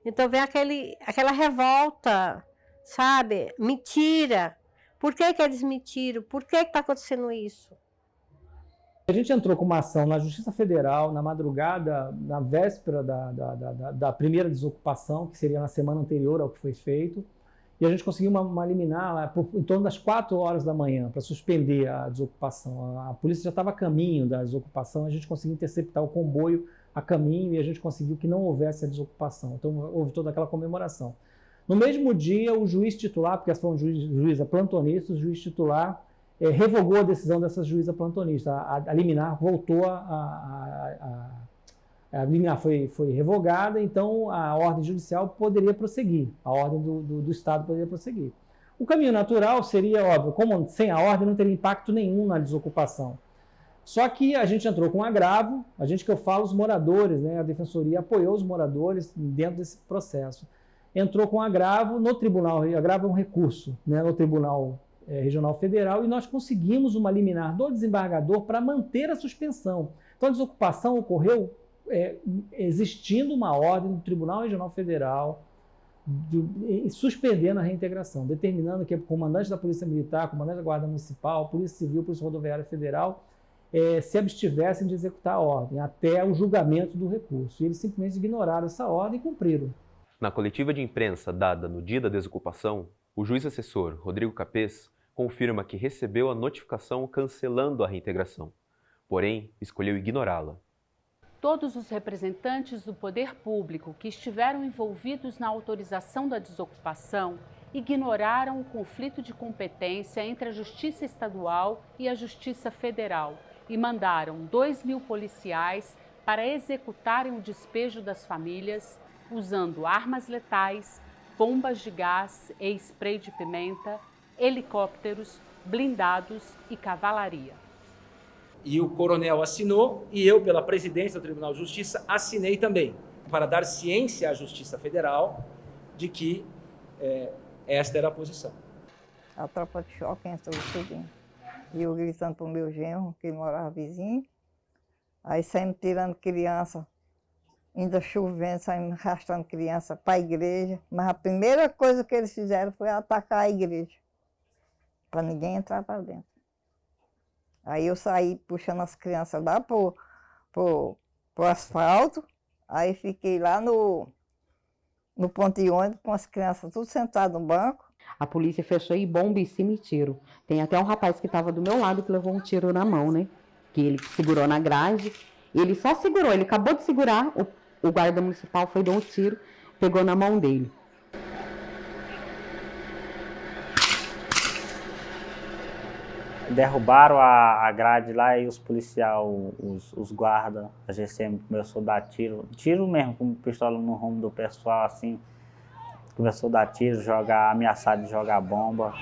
Então vem aquela revolta, sabe? Mentira. Por que eles mentiram? Por que está acontecendo isso? A gente entrou com uma ação na Justiça Federal, na madrugada, na véspera da primeira desocupação, que seria na semana anterior ao que foi feito, e a gente conseguiu uma liminar lá em torno das 4 horas da manhã para suspender a desocupação. A polícia já estava a caminho da desocupação, a gente conseguiu interceptar o comboio a caminho e a gente conseguiu que não houvesse a desocupação. Então houve toda aquela comemoração. No mesmo dia, o juiz titular, porque essa foi uma juíza plantonista, o juiz titular revogou a decisão dessa juíza plantonista. A liminar voltou a liminar foi revogada, então a ordem judicial poderia prosseguir, a ordem do Estado poderia prosseguir. O caminho natural seria, óbvio, como sem a ordem não teria impacto nenhum na desocupação. Só que a gente entrou com um agravo, a gente que eu falo, os moradores, né, a Defensoria apoiou os moradores dentro desse processo. Entrou com agravo no tribunal, agravo é um recurso, né, no Tribunal Regional Federal, e nós conseguimos uma liminar do desembargador para manter a suspensão. Então a desocupação ocorreu existindo uma ordem do Tribunal Regional Federal suspendendo a reintegração, determinando que o comandante da Polícia Militar, comandante da Guarda Municipal, Polícia Civil, Polícia Rodoviária Federal se abstivessem de executar a ordem até o julgamento do recurso. E eles simplesmente ignoraram essa ordem e cumpriram. Na coletiva de imprensa dada no dia da desocupação, o juiz assessor Rodrigo Capês confirma que recebeu a notificação cancelando a reintegração, porém escolheu ignorá-la. Todos os representantes do poder público que estiveram envolvidos na autorização da desocupação ignoraram o conflito de competência entre a Justiça Estadual e a Justiça Federal e mandaram 2.000 policiais para executarem o despejo das famílias usando armas letais, bombas de gás e spray de pimenta, helicópteros, blindados e cavalaria. E o coronel assinou e eu, pela presidência do Tribunal de Justiça, assinei também, para dar ciência à Justiça Federal de que esta era a posição. A tropa de choque entrou tudinho. E eu gritando para o meu genro, que morava vizinho, aí saímos tirando criança, ainda chovendo, saímos arrastando criança para a igreja. Mas a primeira coisa que eles fizeram foi atacar a igreja, para ninguém entrar para dentro. Aí eu saí puxando as crianças lá pro asfalto, aí fiquei lá no ponto de ônibus com as crianças tudo sentadas no banco. A polícia fechou e bomba em cima e tiro. Tem até um rapaz que estava do meu lado que levou um tiro na mão, né? Que ele segurou na grade. Ele só segurou, ele acabou de segurar, o guarda municipal foi dar um tiro, pegou na mão dele. Derrubaram a grade lá e os policiais, os guardas, a GCM começou a dar tiro mesmo, com pistola no rumo do pessoal, assim, começou a dar tiro, ameaçar de jogar bomba.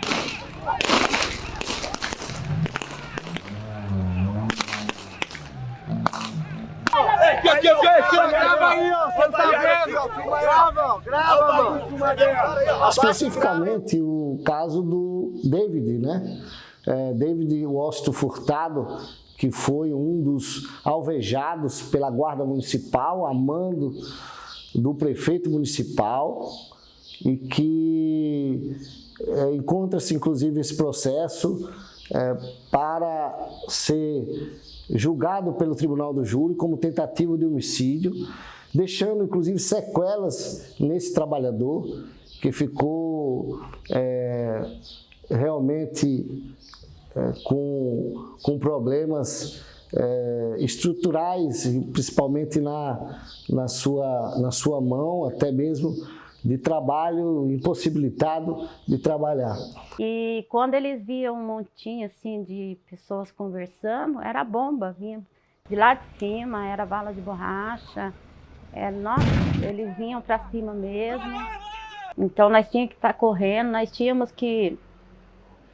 Grava aí, ó, você tá vendo? Grava. Especificamente o caso do David, né? David Washington Furtado, que foi um dos alvejados pela Guarda Municipal, a mando do prefeito municipal, e que encontra-se, inclusive, esse processo para ser julgado pelo Tribunal do Júri como tentativa de homicídio, deixando, inclusive, sequelas nesse trabalhador, que ficou realmente com problemas estruturais, principalmente na sua mão, até mesmo de trabalho, impossibilitado de trabalhar. E quando eles viam um montinho assim de pessoas conversando, era bomba, vinha de lá de cima, era bala de borracha, nossa, eles vinham para cima mesmo. Então nós tínhamos que estar correndo, nós tínhamos que...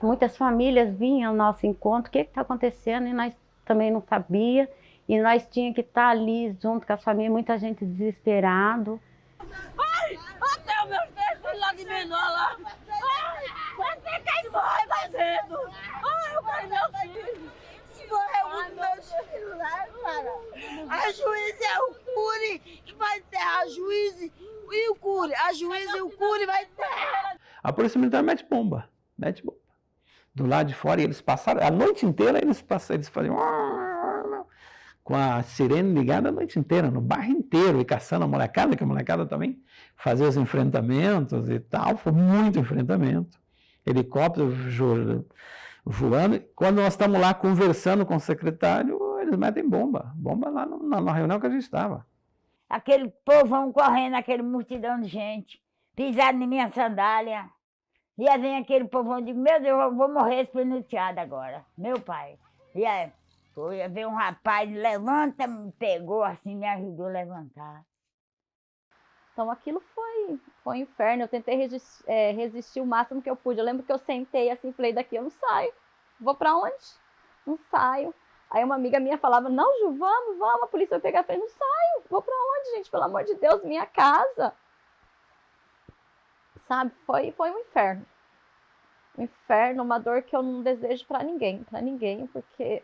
Muitas famílias vinham ao nosso encontro, o que está acontecendo, e nós também não sabia, e nós tínhamos que estar ali junto com as famílias, muita gente desesperado. Ai, até o meu filho lá de menor lá. Ai, você quer morrer fazendo? Ai, eu quero meu filho. Se morrer um dos meus filhos lá, cara. A juíza é o cure que vai enterrar a juíza e o cure. A juíza e o cure vai enterrar. A Polícia Militar mete bomba. Do lado de fora, e eles passaram, a noite inteira eles faziam... com a sirene ligada a noite inteira, no bairro inteiro, e caçando a molecada, que a molecada também fazia os enfrentamentos e tal, foi muito enfrentamento. Helicóptero voando. Quando nós estamos lá conversando com o secretário, eles metem bomba lá na reunião que a gente estava. Aquele povão correndo, aquele multidão de gente, pisado em minha sandália. E aí vem aquele povão, eu digo, meu Deus, eu vou morrer espenuteado agora, meu pai. E aí veio um rapaz, levanta, me pegou assim, me ajudou a levantar. Então aquilo foi um inferno, eu tentei resistir o máximo que eu pude. Eu lembro que eu sentei assim, falei, daqui eu não saio. Vou pra onde? Não saio. Aí uma amiga minha falava, não, Ju, vamos, a polícia vai pegar. Eu falei, não saio, vou pra onde, gente? Pelo amor de Deus, minha casa. Sabe, foi um inferno. Um inferno, uma dor que eu não desejo pra ninguém, porque...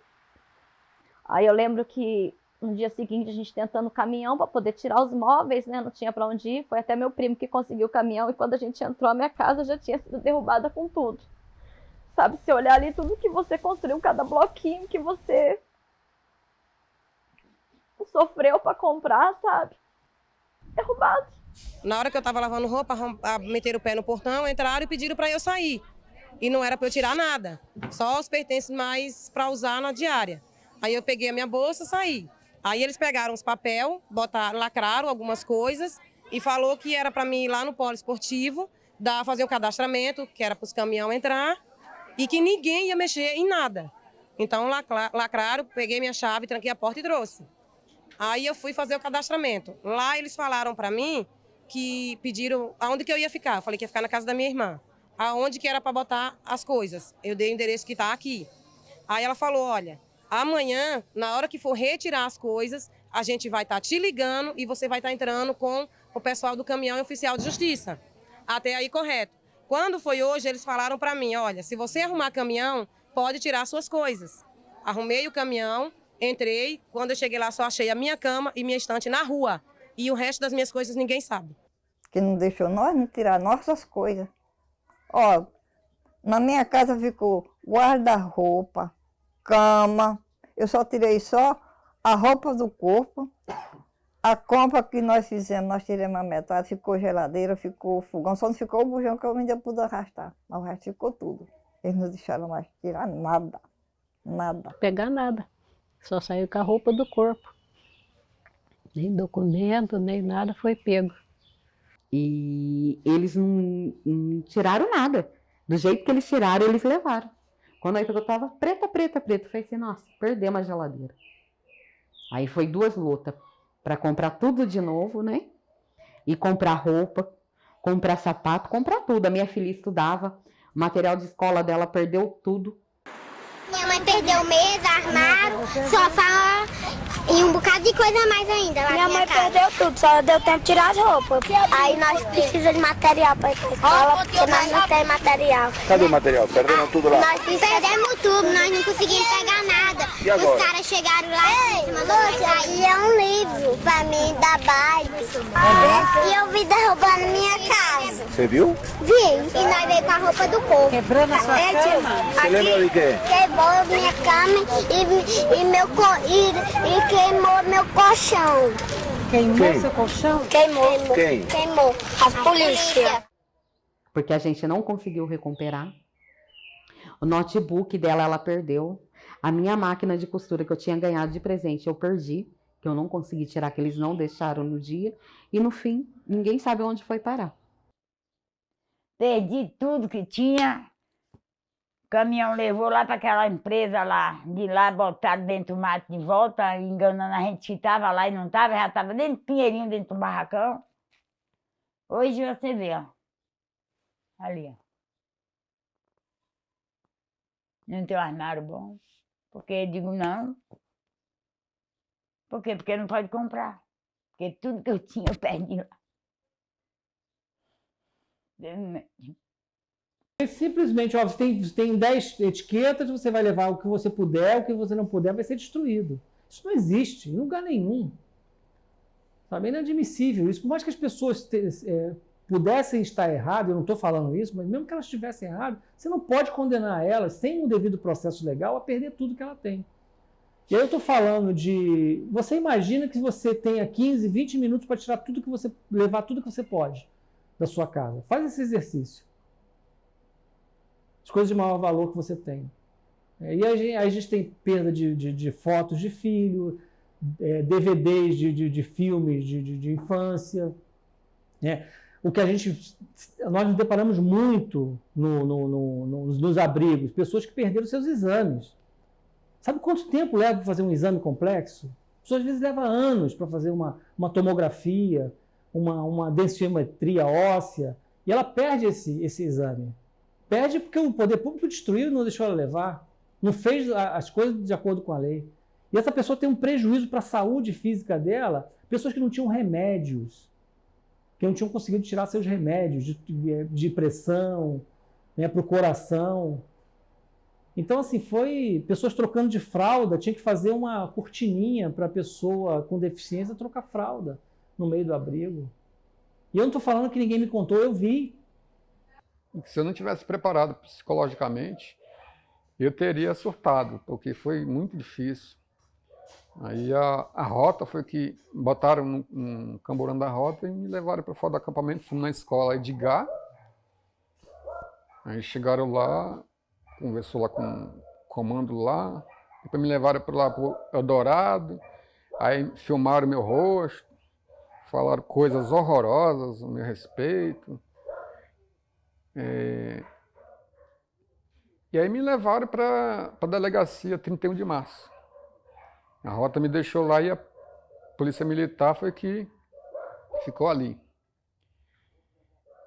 Aí eu lembro que no dia seguinte a gente tentando o caminhão para poder tirar os móveis, né? Não tinha para onde ir, foi até meu primo que conseguiu o caminhão e quando a gente entrou, a minha casa já tinha sido derrubada com tudo. Sabe, se olhar ali tudo que você construiu, cada bloquinho que você sofreu para comprar, sabe? Derrubado. Na hora que eu estava lavando roupa, meteram o pé no portão, entraram e pediram para eu sair. E não era para eu tirar nada, só os pertences mais para usar na diária. Aí eu peguei a minha bolsa e saí. Aí eles pegaram os papel, lacraram algumas coisas e falou que era para mim ir lá no polo esportivo, fazer o cadastramento, que era para os caminhões entrar e que ninguém ia mexer em nada. Então lacraram, peguei minha chave, tranquei a porta e trouxe. Aí eu fui fazer o cadastramento. Lá eles falaram para mim que pediram aonde que eu ia ficar. Eu falei que ia ficar na casa da minha irmã. Aonde que era para botar as coisas. Eu dei o endereço que está aqui. Aí ela falou, olha, amanhã, na hora que for retirar as coisas, a gente vai estar te ligando e você vai estar entrando com o pessoal do caminhão e oficial de justiça. Até aí, correto. Quando foi hoje, eles falaram para mim, olha, se você arrumar caminhão, pode tirar suas coisas. Arrumei o caminhão, entrei, quando eu cheguei lá só achei a minha cama e minha estante na rua. E o resto das minhas coisas ninguém sabe. Que não deixou nós não tirar nossas coisas. Ó, na minha casa ficou guarda-roupa, cama, eu só tirei só a roupa do corpo, a compra que nós fizemos, nós tiramos a metade, ficou geladeira, ficou fogão, só não ficou o bujão que eu ainda pude arrastar, mas o resto ficou tudo. Eles não deixaram mais tirar nada, nada. Pegar nada, só saiu com a roupa do corpo. Nem documento, nem nada foi pego. E eles não tiraram nada. Do jeito que eles tiraram, eles levaram. Quando aí eu tava preta, falei assim, nossa, perdemos a geladeira. Aí foi 2 lutas para comprar tudo de novo, né? E comprar roupa, comprar sapato, comprar tudo. A minha filha estudava, o material de escola dela perdeu tudo. Minha mãe perdeu mesa, armário, sofá e um bocado de coisa a mais ainda. Minha mãe perdeu tudo, só deu tempo de tirar as roupas. Aí nós precisamos de material para ir para a escola, porque nós não temos material. Cadê o material? Perderam tudo lá? Nós perdemos tudo, nós não conseguimos pegar nada. E agora? Os caras chegaram lá em cima, isso aí é um livro para mim da Barbie. E eu vi derrubando minha casa. Você viu? Vi, e nós veio com a roupa do corpo. Quebrando a sua cama? Você lembra de quê? Quebrou minha cama e queimou meu colchão. Queimou seu colchão? Queimou. Quem? Queimou. A polícia. Porque a gente não conseguiu recuperar. O notebook dela, ela perdeu. A minha máquina de costura que eu tinha ganhado de presente, eu perdi. Que eu não consegui tirar, que eles não deixaram no dia. E no fim, ninguém sabe onde foi parar. Perdi tudo que tinha. O caminhão levou lá para aquela empresa lá. De lá, botaram dentro do mato de volta, enganando a gente que estava lá e não estava. Já estava dentro do Pinheirinho, dentro do barracão. Hoje você vê, ó. Ali, ó. Não tem um armário bom. Porque eu digo não. Por quê? Porque não pode comprar. Porque tudo que eu tinha eu perdi lá. Simplesmente, ó, você tem 10 etiquetas, você vai levar o que você puder, o que você não puder vai ser destruído. Isso não existe em lugar nenhum. Sabe? É inadmissível isso. Por mais que as pessoas pudessem estar erradas, eu não estou falando isso, mas mesmo que elas estivessem erradas, você não pode condenar elas, sem um devido processo legal, a perder tudo que ela tem. E aí eu estou falando de... Você imagina que você tenha 15, 20 minutos para tirar tudo que você... levar tudo que você pode da sua casa. Faz esse exercício. As coisas de maior valor que você tem. E aí a gente tem perda de fotos de filho, DVDs de filmes de infância. Né? O que nós nos deparamos muito nos abrigos, pessoas que perderam seus exames. Sabe quanto tempo leva para fazer um exame complexo? Pessoas às vezes leva anos para fazer uma tomografia, uma densitometria óssea, e ela perde esse exame. Perde porque o poder público destruiu e não deixou ela levar. Não fez as coisas de acordo com a lei. E essa pessoa tem um prejuízo para a saúde física dela, pessoas que não tinham remédios, que não tinham conseguido tirar seus remédios de pressão, né, para o coração. Então, assim, foi pessoas trocando de fralda, tinha que fazer uma cortininha para a pessoa com deficiência trocar fralda no meio do abrigo. E eu não estou falando que ninguém me contou, eu vi. Se eu não tivesse preparado psicologicamente, eu teria surtado, porque foi muito difícil. Aí a rota foi que botaram um camburão da rota e me levaram para fora do acampamento, fomos na escola Edgar. Aí chegaram lá, conversou lá com o comando lá, depois me levaram para lá para o Eldorado, aí filmaram meu rosto, falaram coisas horrorosas a meu respeito. E aí me levaram para a delegacia 31 de março. A rota me deixou lá e a polícia militar foi que ficou ali.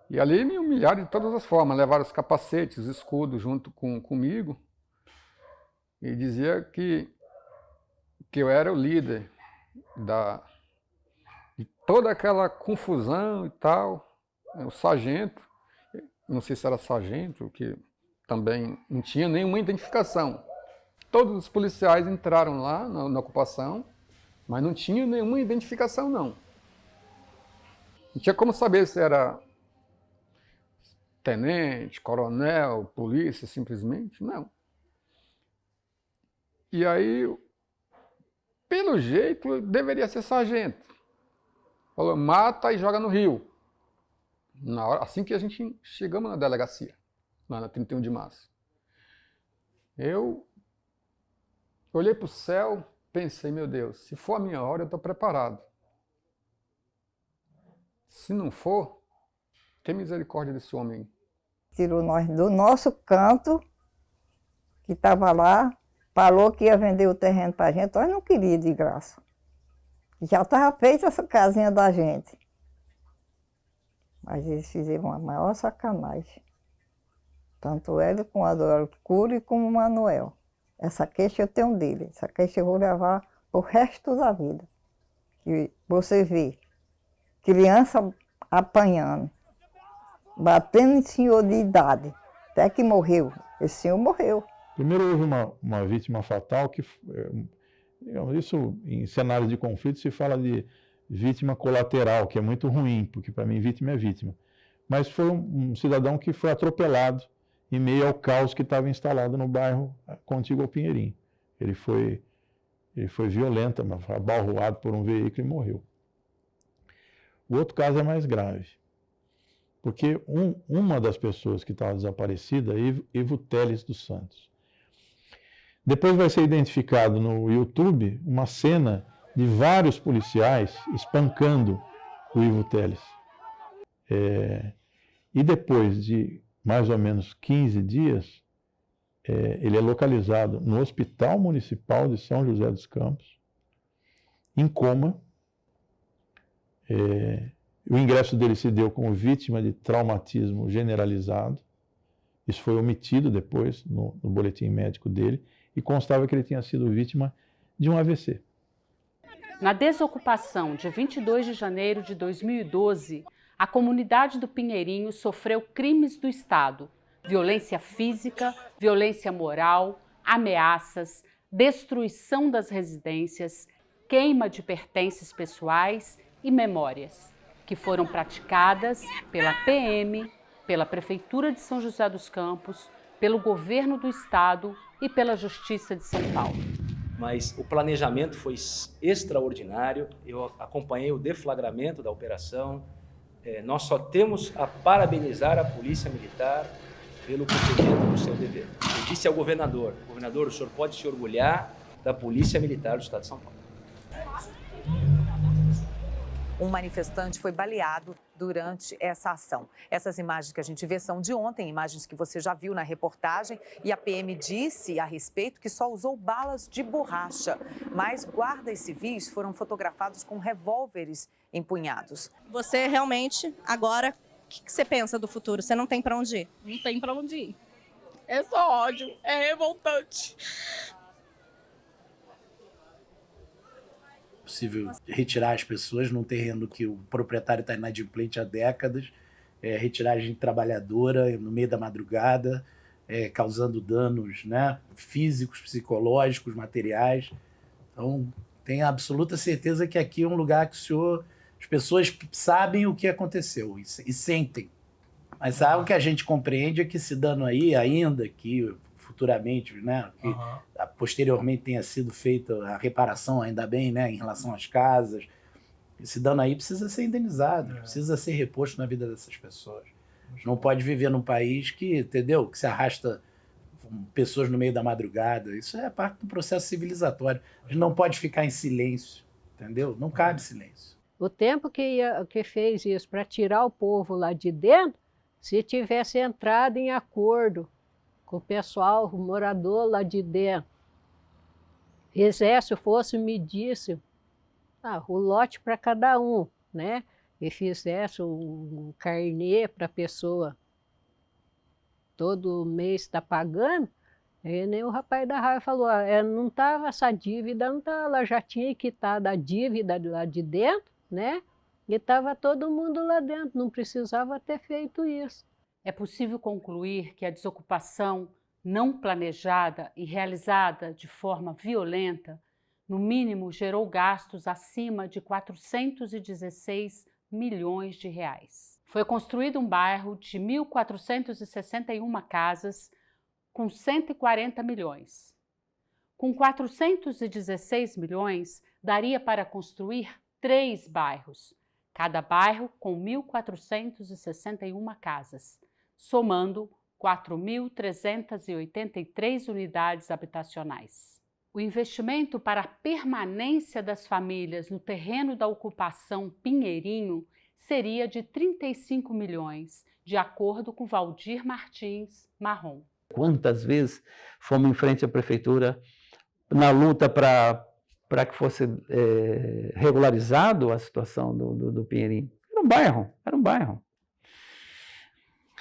E ali me humilharam de todas as formas, levaram os capacetes, os escudos junto comigo e dizia que eu era o líder de toda aquela confusão e tal. O sargento, não sei se era sargento, que também não tinha nenhuma identificação. Todos os policiais entraram lá na ocupação, mas não tinha nenhuma identificação, não. Não tinha como saber se era tenente, coronel, polícia, simplesmente, não. E aí, pelo jeito, deveria ser sargento. Falou, mata e joga no rio. Na hora, assim que a gente chegamos na delegacia, lá na 31 de março. Eu olhei para o céu, pensei, meu Deus, se for a minha hora, eu estou preparado. Se não for, tem misericórdia desse homem. Tirou nós do nosso canto, que estava lá, falou que ia vender o terreno para a gente, nós não queríamos de graça. Já estava feita essa casinha da gente. Mas eles fizeram a maior sacanagem. Tanto ele com a Dora Cury como o Manuel. Essa queixa eu tenho dele. Essa queixa eu vou levar o resto da vida. Que você vê criança apanhando, batendo em senhor de idade, até que morreu. Esse senhor morreu. Primeiro houve uma vítima fatal, que isso em cenários de conflito se fala de vítima colateral, que é muito ruim, porque para mim vítima é vítima. Mas foi um cidadão que foi atropelado em meio ao caos que estava instalado no bairro contíguo ao Pinheirinho. Ele foi violento, foi abalroado por um veículo e morreu. O outro caso é mais grave, porque uma das pessoas que estava desaparecida é Ivo Teles dos Santos. Depois vai ser identificado no YouTube uma cena de vários policiais espancando o Ivo Teles. E depois de mais ou menos 15 dias, ele é localizado no Hospital Municipal de São José dos Campos, em coma. O ingresso dele se deu como vítima de traumatismo generalizado. Isso foi omitido depois no boletim médico dele e constava que ele tinha sido vítima de um AVC. Na desocupação de 22 de janeiro de 2012, a comunidade do Pinheirinho sofreu crimes do Estado, violência física, violência moral, ameaças, destruição das residências, queima de pertences pessoais e memórias, que foram praticadas pela PM, pela Prefeitura de São José dos Campos, pelo Governo do Estado e pela Justiça de São Paulo. mas o planejamento foi extraordinário. Eu acompanhei o deflagramento da operação. Nós só temos a parabenizar a Polícia Militar pelo cumprimento do seu dever. Eu disse ao governador: governador, o senhor pode se orgulhar da Polícia Militar do Estado de São Paulo. Um manifestante foi baleado durante essa ação. Essas imagens que a gente vê são de ontem, imagens que você já viu na reportagem, e a PM disse a respeito que só usou balas de borracha, mas guardas civis foram fotografados com revólveres empunhados. Você realmente, agora, o que você pensa do futuro? Você não tem para onde ir? Não tem para onde ir. É só ódio, é revoltante. Possível retirar as pessoas num terreno que o proprietário está inadimplente há décadas, retirar a gente trabalhadora no meio da madrugada, causando danos, né, físicos, psicológicos, materiais. Então, tenho absoluta certeza que aqui é um lugar que as pessoas sabem o que aconteceu e sentem. Mas algo que a gente compreende é que esse dano aí, ainda que futuramente, né, que posteriormente tenha sido feita a reparação, ainda bem, né, em relação às casas, esse dano aí precisa ser indenizado, precisa ser reposto na vida dessas pessoas. Não pode viver num país que, entendeu, que se arrasta pessoas no meio da madrugada. Isso é parte do processo civilizatório. A gente não pode ficar em silêncio, entendeu? Não cabe silêncio. O tempo que fez isso para tirar o povo lá de dentro, se tivesse entrado em acordo com o pessoal, o morador lá de dentro, fizesse, fosse medisse o lote para cada um, né? E fizesse um carnê para a pessoa todo mês está pagando, e nem o rapaz da raiva falou, não estava essa dívida, não tava, ela já tinha quitado a dívida lá de dentro, né? E estava todo mundo lá dentro, não precisava ter feito isso. É possível concluir que a desocupação não planejada e realizada de forma violenta, no mínimo gerou gastos acima de 416 milhões de reais. Foi construído um bairro de 1.461 casas com 140 milhões. Com 416 milhões, daria para construir 3 bairros, cada bairro com 1.461 casas, somando 4.383 unidades habitacionais. O investimento para a permanência das famílias no terreno da ocupação Pinheirinho seria de 35 milhões, de acordo com Valdir Martins Marrom. Quantas vezes fomos em frente à prefeitura na luta para que fosse regularizado a situação do Pinheirinho? Era um bairro.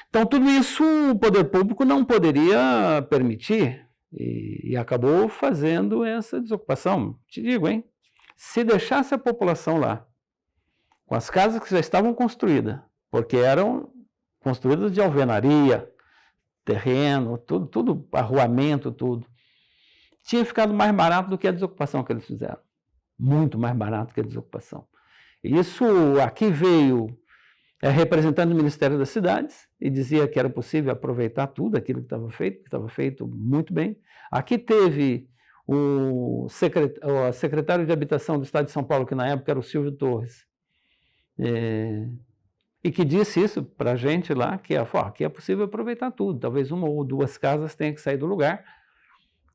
Então, tudo isso o poder público não poderia permitir e acabou fazendo essa desocupação. Te digo, hein? Se deixasse a população lá, com as casas que já estavam construídas, porque eram construídas de alvenaria, terreno, tudo, arruamento, tudo, tinha ficado mais barato do que a desocupação que eles fizeram. Muito mais barato que a desocupação. Isso aqui veio representante do Ministério das Cidades e dizia que era possível aproveitar tudo aquilo que estava feito muito bem. Aqui teve o secretário de Habitação do Estado de São Paulo, que na época era o Silvio Torres, e que disse isso para a gente lá, que aqui é possível aproveitar tudo, talvez 1 ou 2 casas tenham que sair do lugar,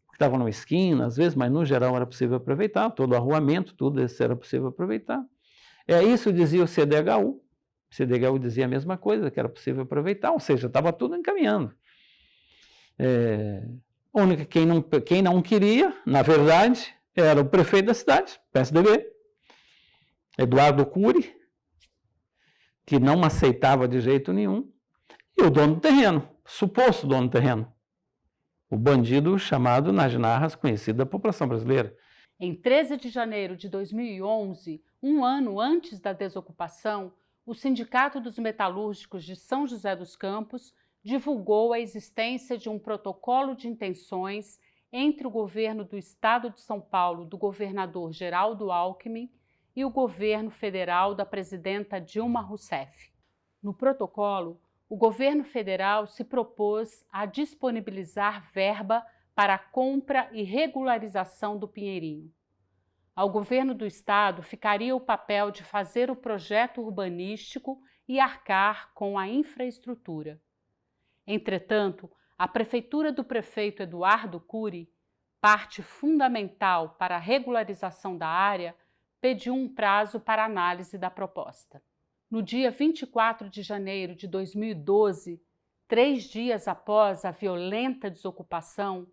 que estavam numa esquina às vezes, mas no geral era possível aproveitar, todo o arruamento, tudo isso era possível aproveitar. Isso dizia o CDHU. O CDHU dizia a mesma coisa, que era possível aproveitar, ou seja, estava tudo encaminhando. Quem não queria, na verdade, era o prefeito da cidade, PSDB, Eduardo Cury, que não aceitava de jeito nenhum, e o dono do terreno, suposto dono do terreno, o bandido chamado nas narras, conhecido da população brasileira. Em 13 de janeiro de 2011, um ano antes da desocupação, o Sindicato dos Metalúrgicos de São José dos Campos divulgou a existência de um protocolo de intenções entre o governo do Estado de São Paulo, do governador Geraldo Alckmin, e o governo federal da presidenta Dilma Rousseff. No protocolo, o governo federal se propôs a disponibilizar verba para a compra e regularização do Pinheirinho. Ao governo do estado ficaria o papel de fazer o projeto urbanístico e arcar com a infraestrutura. Entretanto, a prefeitura do prefeito Eduardo Cury, parte fundamental para a regularização da área, pediu um prazo para análise da proposta. No dia 24 de janeiro de 2012, 3 dias após a violenta desocupação,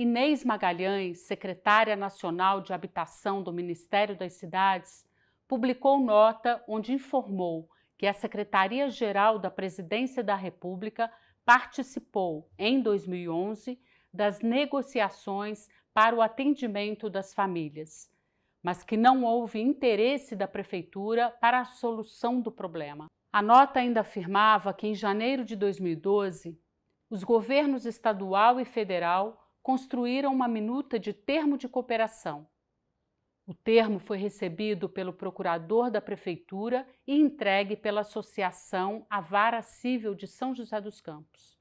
Inês Magalhães, secretária nacional de Habitação do Ministério das Cidades, publicou nota onde informou que a Secretaria-Geral da Presidência da República participou, em 2011, das negociações para o atendimento das famílias, mas que não houve interesse da Prefeitura para a solução do problema. A nota ainda afirmava que, em janeiro de 2012, os governos estadual e federal construíram uma minuta de termo de cooperação. O termo foi recebido pelo procurador da Prefeitura e entregue pela Associação à Vara Cível de São José dos Campos.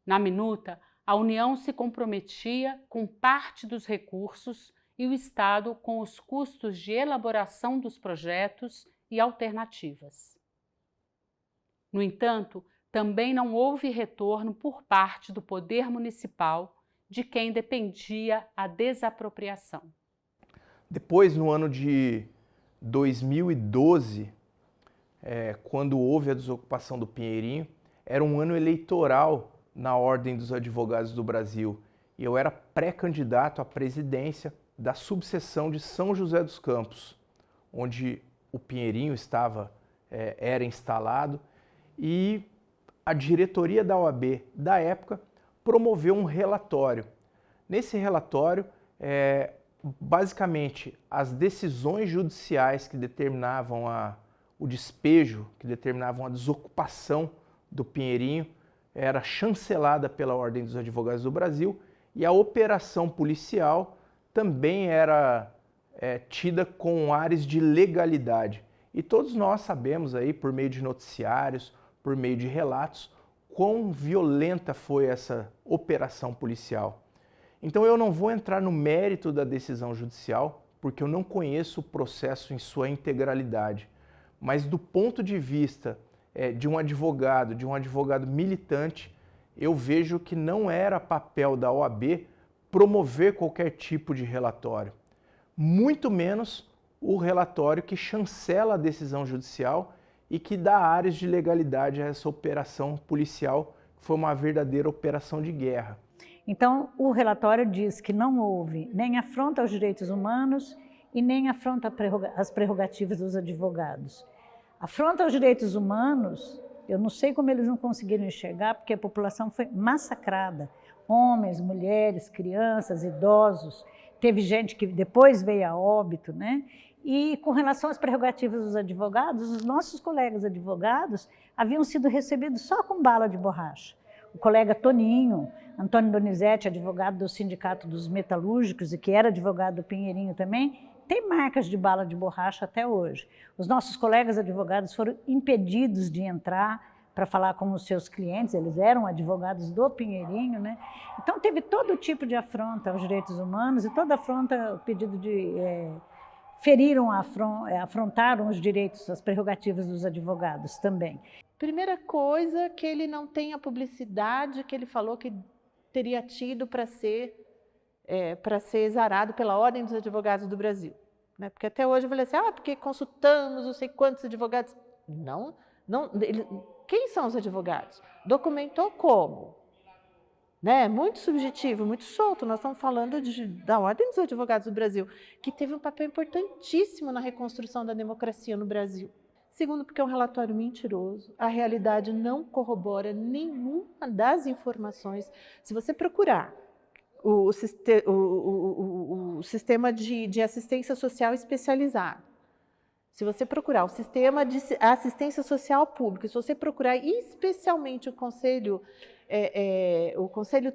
Na minuta, a União se comprometia com parte dos recursos e o Estado com os custos de elaboração dos projetos e alternativas. No entanto, também não houve retorno por parte do Poder Municipal, de quem dependia a desapropriação. Depois, no ano de 2012, quando houve a desocupação do Pinheirinho, era um ano eleitoral na Ordem dos Advogados do Brasil e eu era pré-candidato à presidência da subseção de São José dos Campos, onde o Pinheirinho era instalado, e a diretoria da OAB da época promoveu um relatório. Nesse relatório, basicamente, as decisões judiciais que determinavam o despejo, que determinavam a desocupação do Pinheirinho, era chancelada pela Ordem dos Advogados do Brasil, e a operação policial também era tida com ares de legalidade. E todos nós sabemos aí, por meio de noticiários, por meio de relatos, quão violenta foi essa operação policial. Então eu não vou entrar no mérito da decisão judicial, porque eu não conheço o processo em sua integralidade. Mas do ponto de vista de um advogado militante, eu vejo que não era papel da OAB promover qualquer tipo de relatório. Muito menos o relatório que chancela a decisão judicial e que dá áreas de legalidade a essa operação policial, que foi uma verdadeira operação de guerra. Então, o relatório diz que não houve nem afronta aos direitos humanos e nem afronta às prerrogativas dos advogados. Afronta aos direitos humanos, eu não sei como eles não conseguiram enxergar, porque a população foi massacrada. Homens, mulheres, crianças, idosos. Teve gente que depois veio a óbito, né? E com relação às prerrogativas dos advogados, os nossos colegas advogados haviam sido recebidos só com bala de borracha. O colega Toninho, Antônio Donizete, advogado do Sindicato dos Metalúrgicos e que era advogado do Pinheirinho também, tem marcas de bala de borracha até hoje. Os nossos colegas advogados foram impedidos de entrar para falar com os seus clientes, eles eram advogados do Pinheirinho, né? Então teve todo tipo de afronta aos direitos humanos e toda afronta, o pedido de... afrontaram os direitos, as prerrogativas dos advogados também. Primeira coisa, que ele não tem a publicidade que ele falou que teria tido para ser exarado pela Ordem dos Advogados do Brasil. Né? Porque até hoje eu falei assim, porque consultamos não sei quantos advogados. Não, quem são os advogados? Documentou como? Né? Muito subjetivo, muito solto. Nós estamos falando da Ordem dos Advogados do Brasil, que teve um papel importantíssimo na reconstrução da democracia no Brasil. Segundo, porque é um relatório mentiroso, a realidade não corrobora nenhuma das informações. Se você procurar o sistema de assistência social especializado, se você procurar o sistema de assistência social pública, se você procurar especialmente o Conselho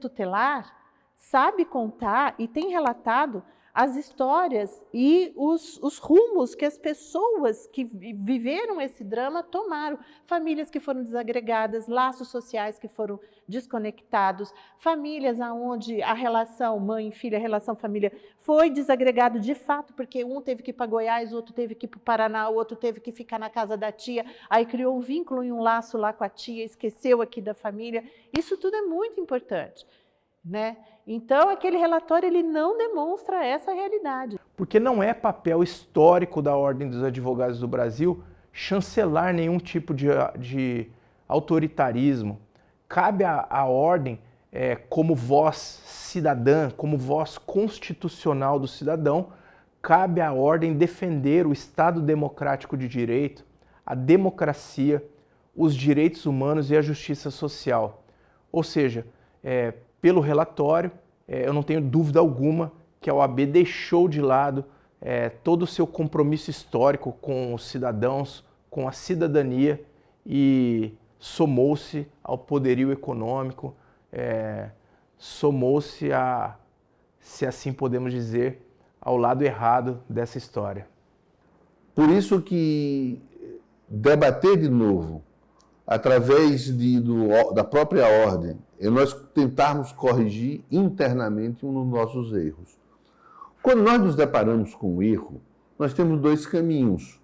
tutelar, sabe contar e tem relatado as histórias e os rumos que as pessoas que viveram esse drama tomaram. Famílias que foram desagregadas, laços sociais que foram desconectados, famílias onde a relação mãe e filha, a relação família foi desagregado de fato, porque um teve que ir para Goiás, o outro teve que ir para o Paraná, o outro teve que ficar na casa da tia, aí criou um vínculo e um laço lá com a tia, esqueceu aqui da família. Isso tudo é muito importante, né? Então, aquele relatório ele não demonstra essa realidade. Porque não é papel histórico da Ordem dos Advogados do Brasil chancelar nenhum tipo de autoritarismo. Cabe à Ordem, como voz cidadã, como voz constitucional do cidadão, cabe à Ordem defender o Estado democrático de direito, a democracia, os direitos humanos e a justiça social. Ou seja, pelo relatório, eu não tenho dúvida alguma que a OAB deixou de lado todo o seu compromisso histórico com os cidadãos, com a cidadania e somou-se ao poderio econômico, somou-se a, se assim podemos dizer, ao lado errado dessa história. Por isso que debater de novo, através da própria ordem, e nós tentarmos corrigir internamente um dos nossos erros. Quando nós nos deparamos com o erro, nós temos dois caminhos.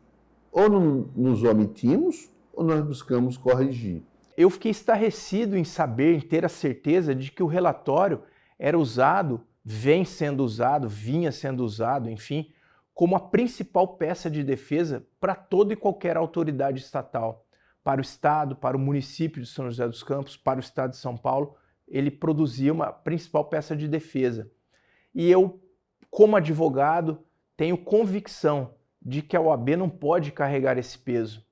Ou nos omitimos, ou nós buscamos corrigir. Eu fiquei estarrecido em saber, em ter a certeza de que o relatório era usado, vinha sendo usado, enfim, como a principal peça de defesa para toda e qualquer autoridade estatal. Para o Estado, para o município de São José dos Campos, para o Estado de São Paulo, ele produzia uma principal peça de defesa. E eu, como advogado, tenho convicção de que a OAB não pode carregar esse peso.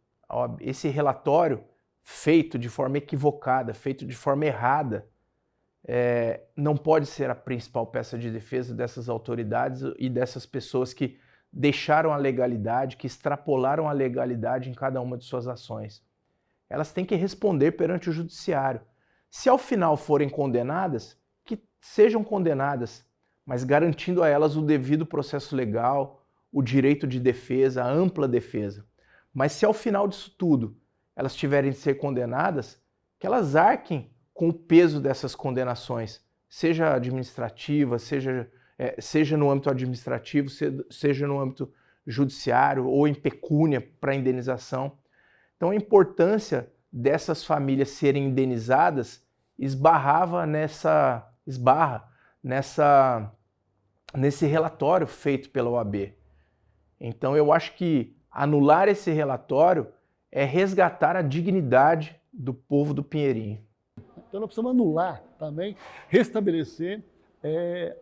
Esse relatório, feito de forma equivocada, feito de forma errada, não pode ser a principal peça de defesa dessas autoridades e dessas pessoas que deixaram a legalidade, que extrapolaram a legalidade em cada uma de suas ações. Elas têm que responder perante o judiciário. Se ao final forem condenadas, que sejam condenadas, mas garantindo a elas o devido processo legal, o direito de defesa, a ampla defesa. Mas se ao final disso tudo elas tiverem de ser condenadas, que elas arquem com o peso dessas condenações, seja administrativa, seja no âmbito administrativo, seja no âmbito judiciário ou em pecúnia para indenização. Então a importância dessas famílias serem indenizadas esbarra nesse relatório feito pela OAB. Então eu acho que anular esse relatório é resgatar a dignidade do povo do Pinheirinho. Então nós precisamos anular também, restabelecer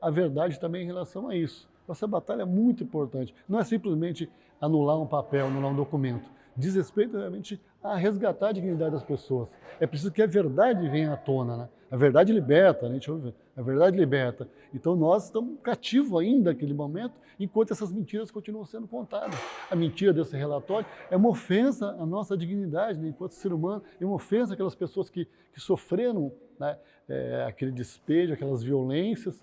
a verdade também em relação a isso. Essa batalha é muito importante. Não é simplesmente anular um papel, anular um documento. Diz respeito realmente a resgatar a dignidade das pessoas. É preciso que a verdade venha à tona, né? A verdade liberta, né? A verdade liberta. Então nós estamos cativos ainda naquele momento, enquanto essas mentiras continuam sendo contadas. A mentira desse relatório é uma ofensa à nossa dignidade, né? Enquanto ser humano, é uma ofensa àquelas pessoas que sofreram, né? Aquele despejo, aquelas violências.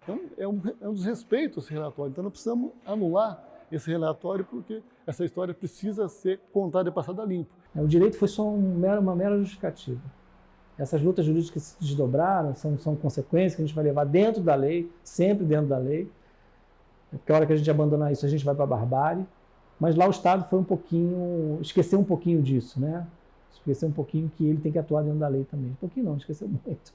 Então é um desrespeito esse relatório. Então nós precisamos anular esse relatório porque essa história precisa ser contada e passada limpo. O direito foi só uma mera justificativa. Essas lutas jurídicas que se desdobraram são consequências que a gente vai levar dentro da lei, sempre dentro da lei. Porque a hora que a gente abandonar isso, a gente vai para a barbárie. Mas lá o Estado foi esqueceu um pouquinho disso, né? Esqueceu um pouquinho que ele tem que atuar dentro da lei também. Um pouquinho não, esqueceu muito.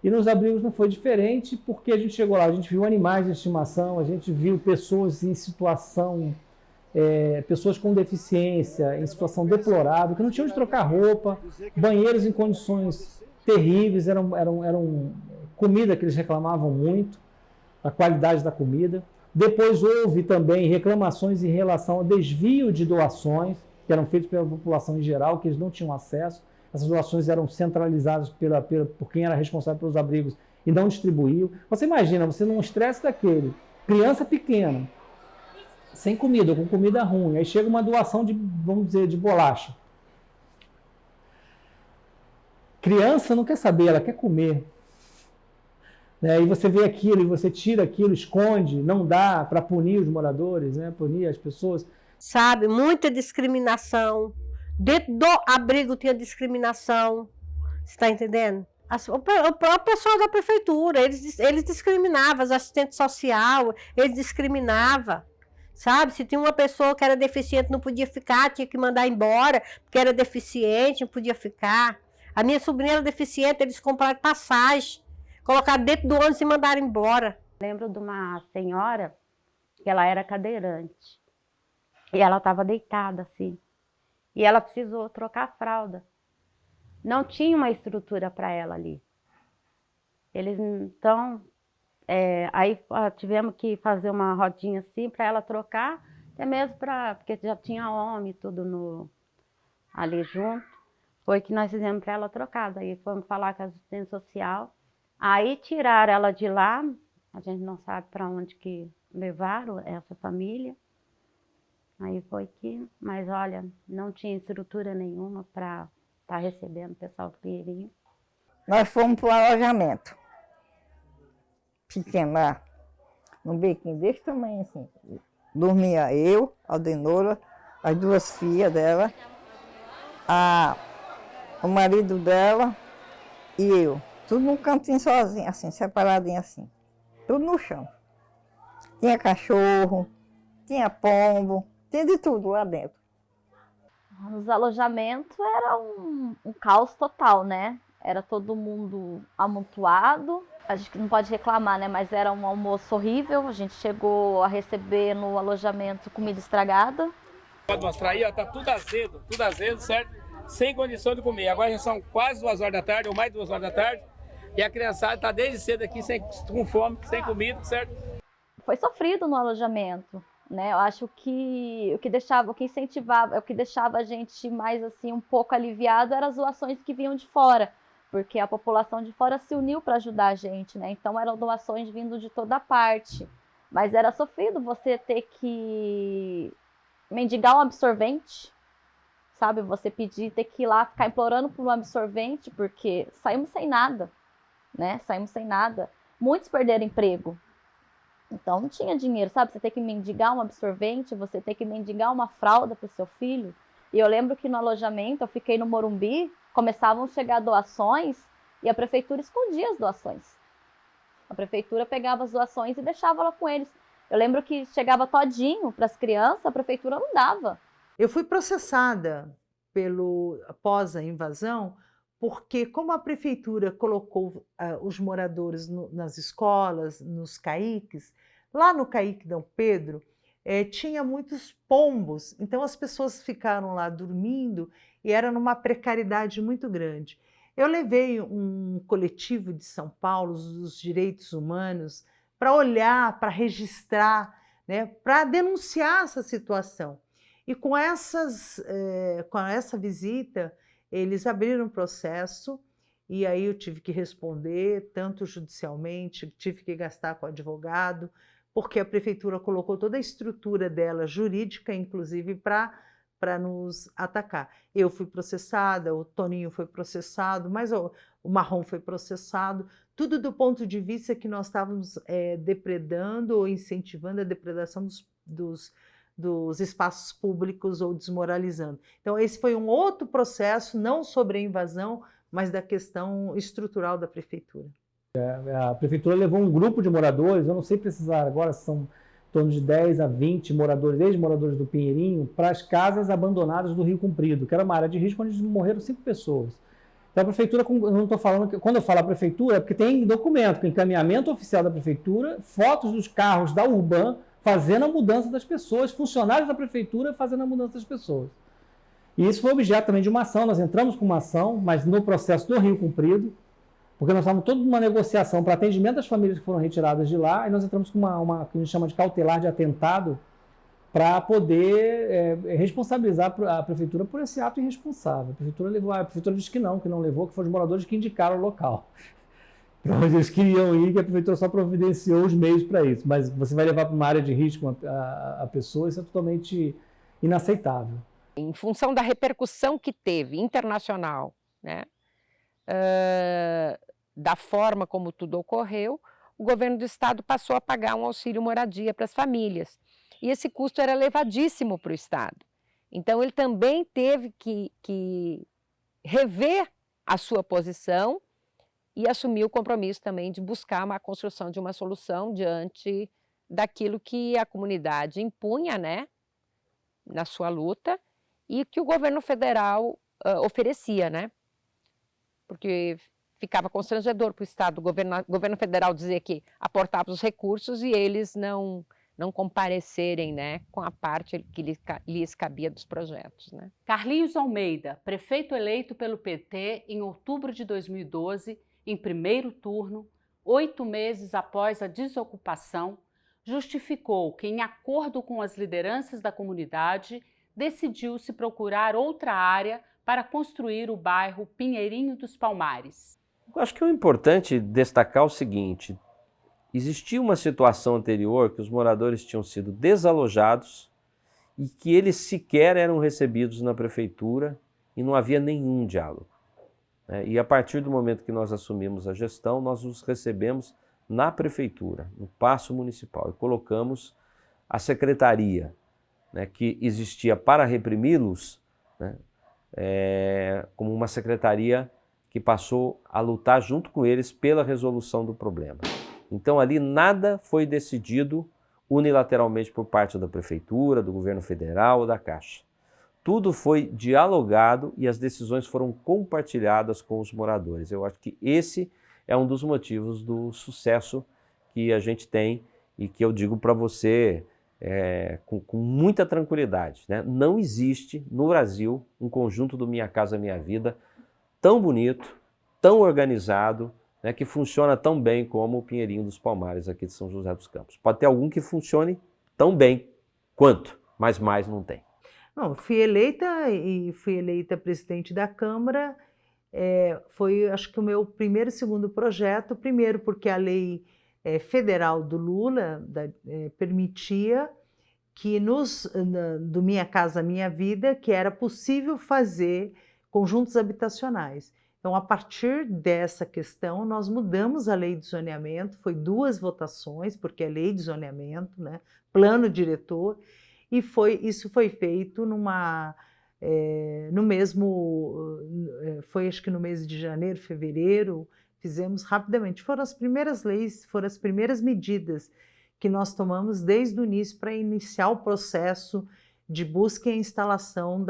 E nos abrigos não foi diferente, porque a gente chegou lá, a gente viu animais de estimação, a gente viu pessoas em situação, pessoas com deficiência, em situação deplorável, que não tinham de trocar roupa, banheiros em condições terríveis, eram comida que eles reclamavam muito, a qualidade da comida. Depois houve também reclamações em relação ao desvio de doações, que eram feitas pela população em geral, que eles não tinham acesso. Essas doações eram centralizadas por quem era responsável pelos abrigos e não distribuiu. Você imagina, você num estresse daquele, criança pequena, sem comida, ou com comida ruim, aí chega uma doação de, vamos dizer, de bolacha. Criança não quer saber, ela quer comer. né? E você vê aquilo, e você tira aquilo, esconde, não dá para punir os moradores, né? Punir as pessoas. Sabe, muita discriminação. Dentro do abrigo tinha discriminação. Você está entendendo? O próprio pessoal da prefeitura, eles discriminavam, os assistentes sociais, eles discriminavam. Sabe, se tinha uma pessoa que era deficiente, não podia ficar, tinha que mandar embora, porque era deficiente, não podia ficar. A minha sobrinha era deficiente, eles compraram passagem, colocaram dentro do ônibus e mandaram embora. Lembro de uma senhora que ela era cadeirante. E ela estava deitada assim. E ela precisou trocar a fralda. Não tinha uma estrutura para ela ali. Eles, então, aí tivemos que fazer uma rodinha assim para ela trocar, até mesmo porque já tinha homem tudo ali junto. Foi que nós fizemos para ela trocar. Daí fomos falar com a assistente social. Aí tiraram ela de lá, a gente não sabe para onde que levaram essa família. Aí foi que, mas olha, não tinha estrutura nenhuma para estar recebendo o pessoal do Pinheirinho. Nós fomos para o alojamento. Pequeno lá, num bequinho desse tamanho assim. Dormia eu, a Aldenora, as duas filhas dela, o marido dela e eu. Tudo num cantinho sozinho, assim, separadinho assim. Tudo no chão. Tinha cachorro, tinha pombo, tinha de tudo lá dentro. Nos alojamentos era um caos total, né? Era todo mundo amontoado. A gente não pode reclamar, né? Mas era um almoço horrível. A gente chegou a receber no alojamento comida estragada. Pode mostrar aí, ó, tá tudo azedo, certo? Sem condição de comer. Agora já são quase 2 horas da tarde, ou mais de 2 horas da tarde. E a criançada tá desde cedo aqui com fome, sem comida, certo? Foi sofrido no alojamento, né? Eu acho que o que incentivava, o que deixava a gente mais assim um pouco aliviado eram as doações que vinham de fora, porque a população de fora se uniu para ajudar a gente, né? Então eram doações vindo de toda parte. Mas era sofrido você ter que mendigar um absorvente, sabe? Você ter que ir lá ficar implorando por um absorvente, porque saímos sem nada, né? Saímos sem nada. Muitos perderam emprego. Então não tinha dinheiro, sabe? Você tem que mendigar um absorvente, você tem que mendigar uma fralda para o seu filho. E eu lembro que no alojamento, eu fiquei no Morumbi, começavam a chegar doações e a prefeitura escondia as doações. A prefeitura pegava as doações e deixava lá com eles. Eu lembro que chegava todinho para as crianças, a prefeitura não dava. Eu fui processada após a invasão, porque como a prefeitura colocou os moradores nas escolas, nos CAICs, lá no CAIC Dom Pedro, tinha muitos pombos, então as pessoas ficaram lá dormindo e era numa precariedade muito grande. Eu levei um coletivo de São Paulo, os direitos humanos, para olhar, para registrar, né, para denunciar essa situação. E com essa visita, eles abriram um processo e aí eu tive que responder, tanto judicialmente, tive que gastar com advogado, porque a prefeitura colocou toda a estrutura dela, jurídica, inclusive, para nos atacar. Eu fui processada, o Toninho foi processado, mas o Marrom foi processado, tudo do ponto de vista que nós estávamos depredando ou incentivando a depredação dos espaços públicos ou desmoralizando. Então, esse foi um outro processo, não sobre a invasão, mas da questão estrutural da prefeitura. A prefeitura levou um grupo de moradores, eu não sei precisar agora, são em torno de 10 a 20 moradores, ex-moradores do Pinheirinho, para as casas abandonadas do Rio Comprido, que era uma área de risco onde morreram 5 pessoas. Então a prefeitura, eu não estou falando, quando eu falo a prefeitura, é porque tem documento, encaminhamento oficial da prefeitura, fotos dos carros da Urban, fazendo a mudança das pessoas, funcionários da prefeitura fazendo a mudança das pessoas. E isso foi objeto também de uma ação, nós entramos com uma ação, mas no processo do Rio Comprido, porque nós estávamos toda uma negociação para atendimento das famílias que foram retiradas de lá, e nós entramos com uma que a gente chama de cautelar de atentado, para poder responsabilizar a prefeitura por esse ato irresponsável. A prefeitura disse que não levou, que foram os moradores que indicaram o local. Para onde eles queriam ir, que a prefeitura só providenciou os meios para isso. Mas você vai levar para uma área de risco a pessoa, isso é totalmente inaceitável. Em função da repercussão que teve internacional, né, da forma como tudo ocorreu, o governo do estado passou a pagar um auxílio moradia para as famílias. E esse custo era elevadíssimo para o estado. Então, ele também teve que rever a sua posição e assumir o compromisso também de buscar a construção de uma solução diante daquilo que a comunidade impunha, né, na sua luta, e que o governo federal oferecia, né? Porque ficava constrangedor para o Estado, o governo federal dizer que aportava os recursos e eles não comparecerem, né, com a parte que lhes cabia dos projetos, né? Carlinhos Almeida, prefeito eleito pelo PT em outubro de 2012, em primeiro turno, 8 meses após a desocupação, justificou que, em acordo com as lideranças da comunidade, decidiu-se procurar outra área para construir o bairro Pinheirinho dos Palmares. Eu acho que é importante destacar o seguinte: existia uma situação anterior que os moradores tinham sido desalojados e que eles sequer eram recebidos na prefeitura e não havia nenhum diálogo. E a partir do momento que nós assumimos a gestão, nós os recebemos na prefeitura, no Paço Municipal, e colocamos a secretaria, né, que existia para reprimi-los, né, como uma secretaria que passou a lutar junto com eles pela resolução do problema. Então ali nada foi decidido unilateralmente por parte da prefeitura, do governo federal ou da Caixa. Tudo foi dialogado e as decisões foram compartilhadas com os moradores. Eu acho que esse é um dos motivos do sucesso que a gente tem e que eu digo para você com muita tranquilidade, né? Não existe no Brasil um conjunto do Minha Casa Minha Vida tão bonito, tão organizado, né, que funciona tão bem como o Pinheirinho dos Palmares aqui de São José dos Campos. Pode ter algum que funcione tão bem quanto, mas mais não tem. Não, fui eleita presidente da Câmara. Foi, acho que, o meu primeiro e segundo projeto. Primeiro porque a lei federal do Lula permitia que do Minha Casa Minha Vida, que era possível fazer conjuntos habitacionais. Então, a partir dessa questão, nós mudamos a lei de zoneamento, foi 2 votações, porque é lei de zoneamento, né, plano diretor, e isso foi feito foi acho que no mês de janeiro, fevereiro, fizemos rapidamente. Foram as primeiras leis, foram as primeiras medidas que nós tomamos desde o início para iniciar o processo de busca e instalação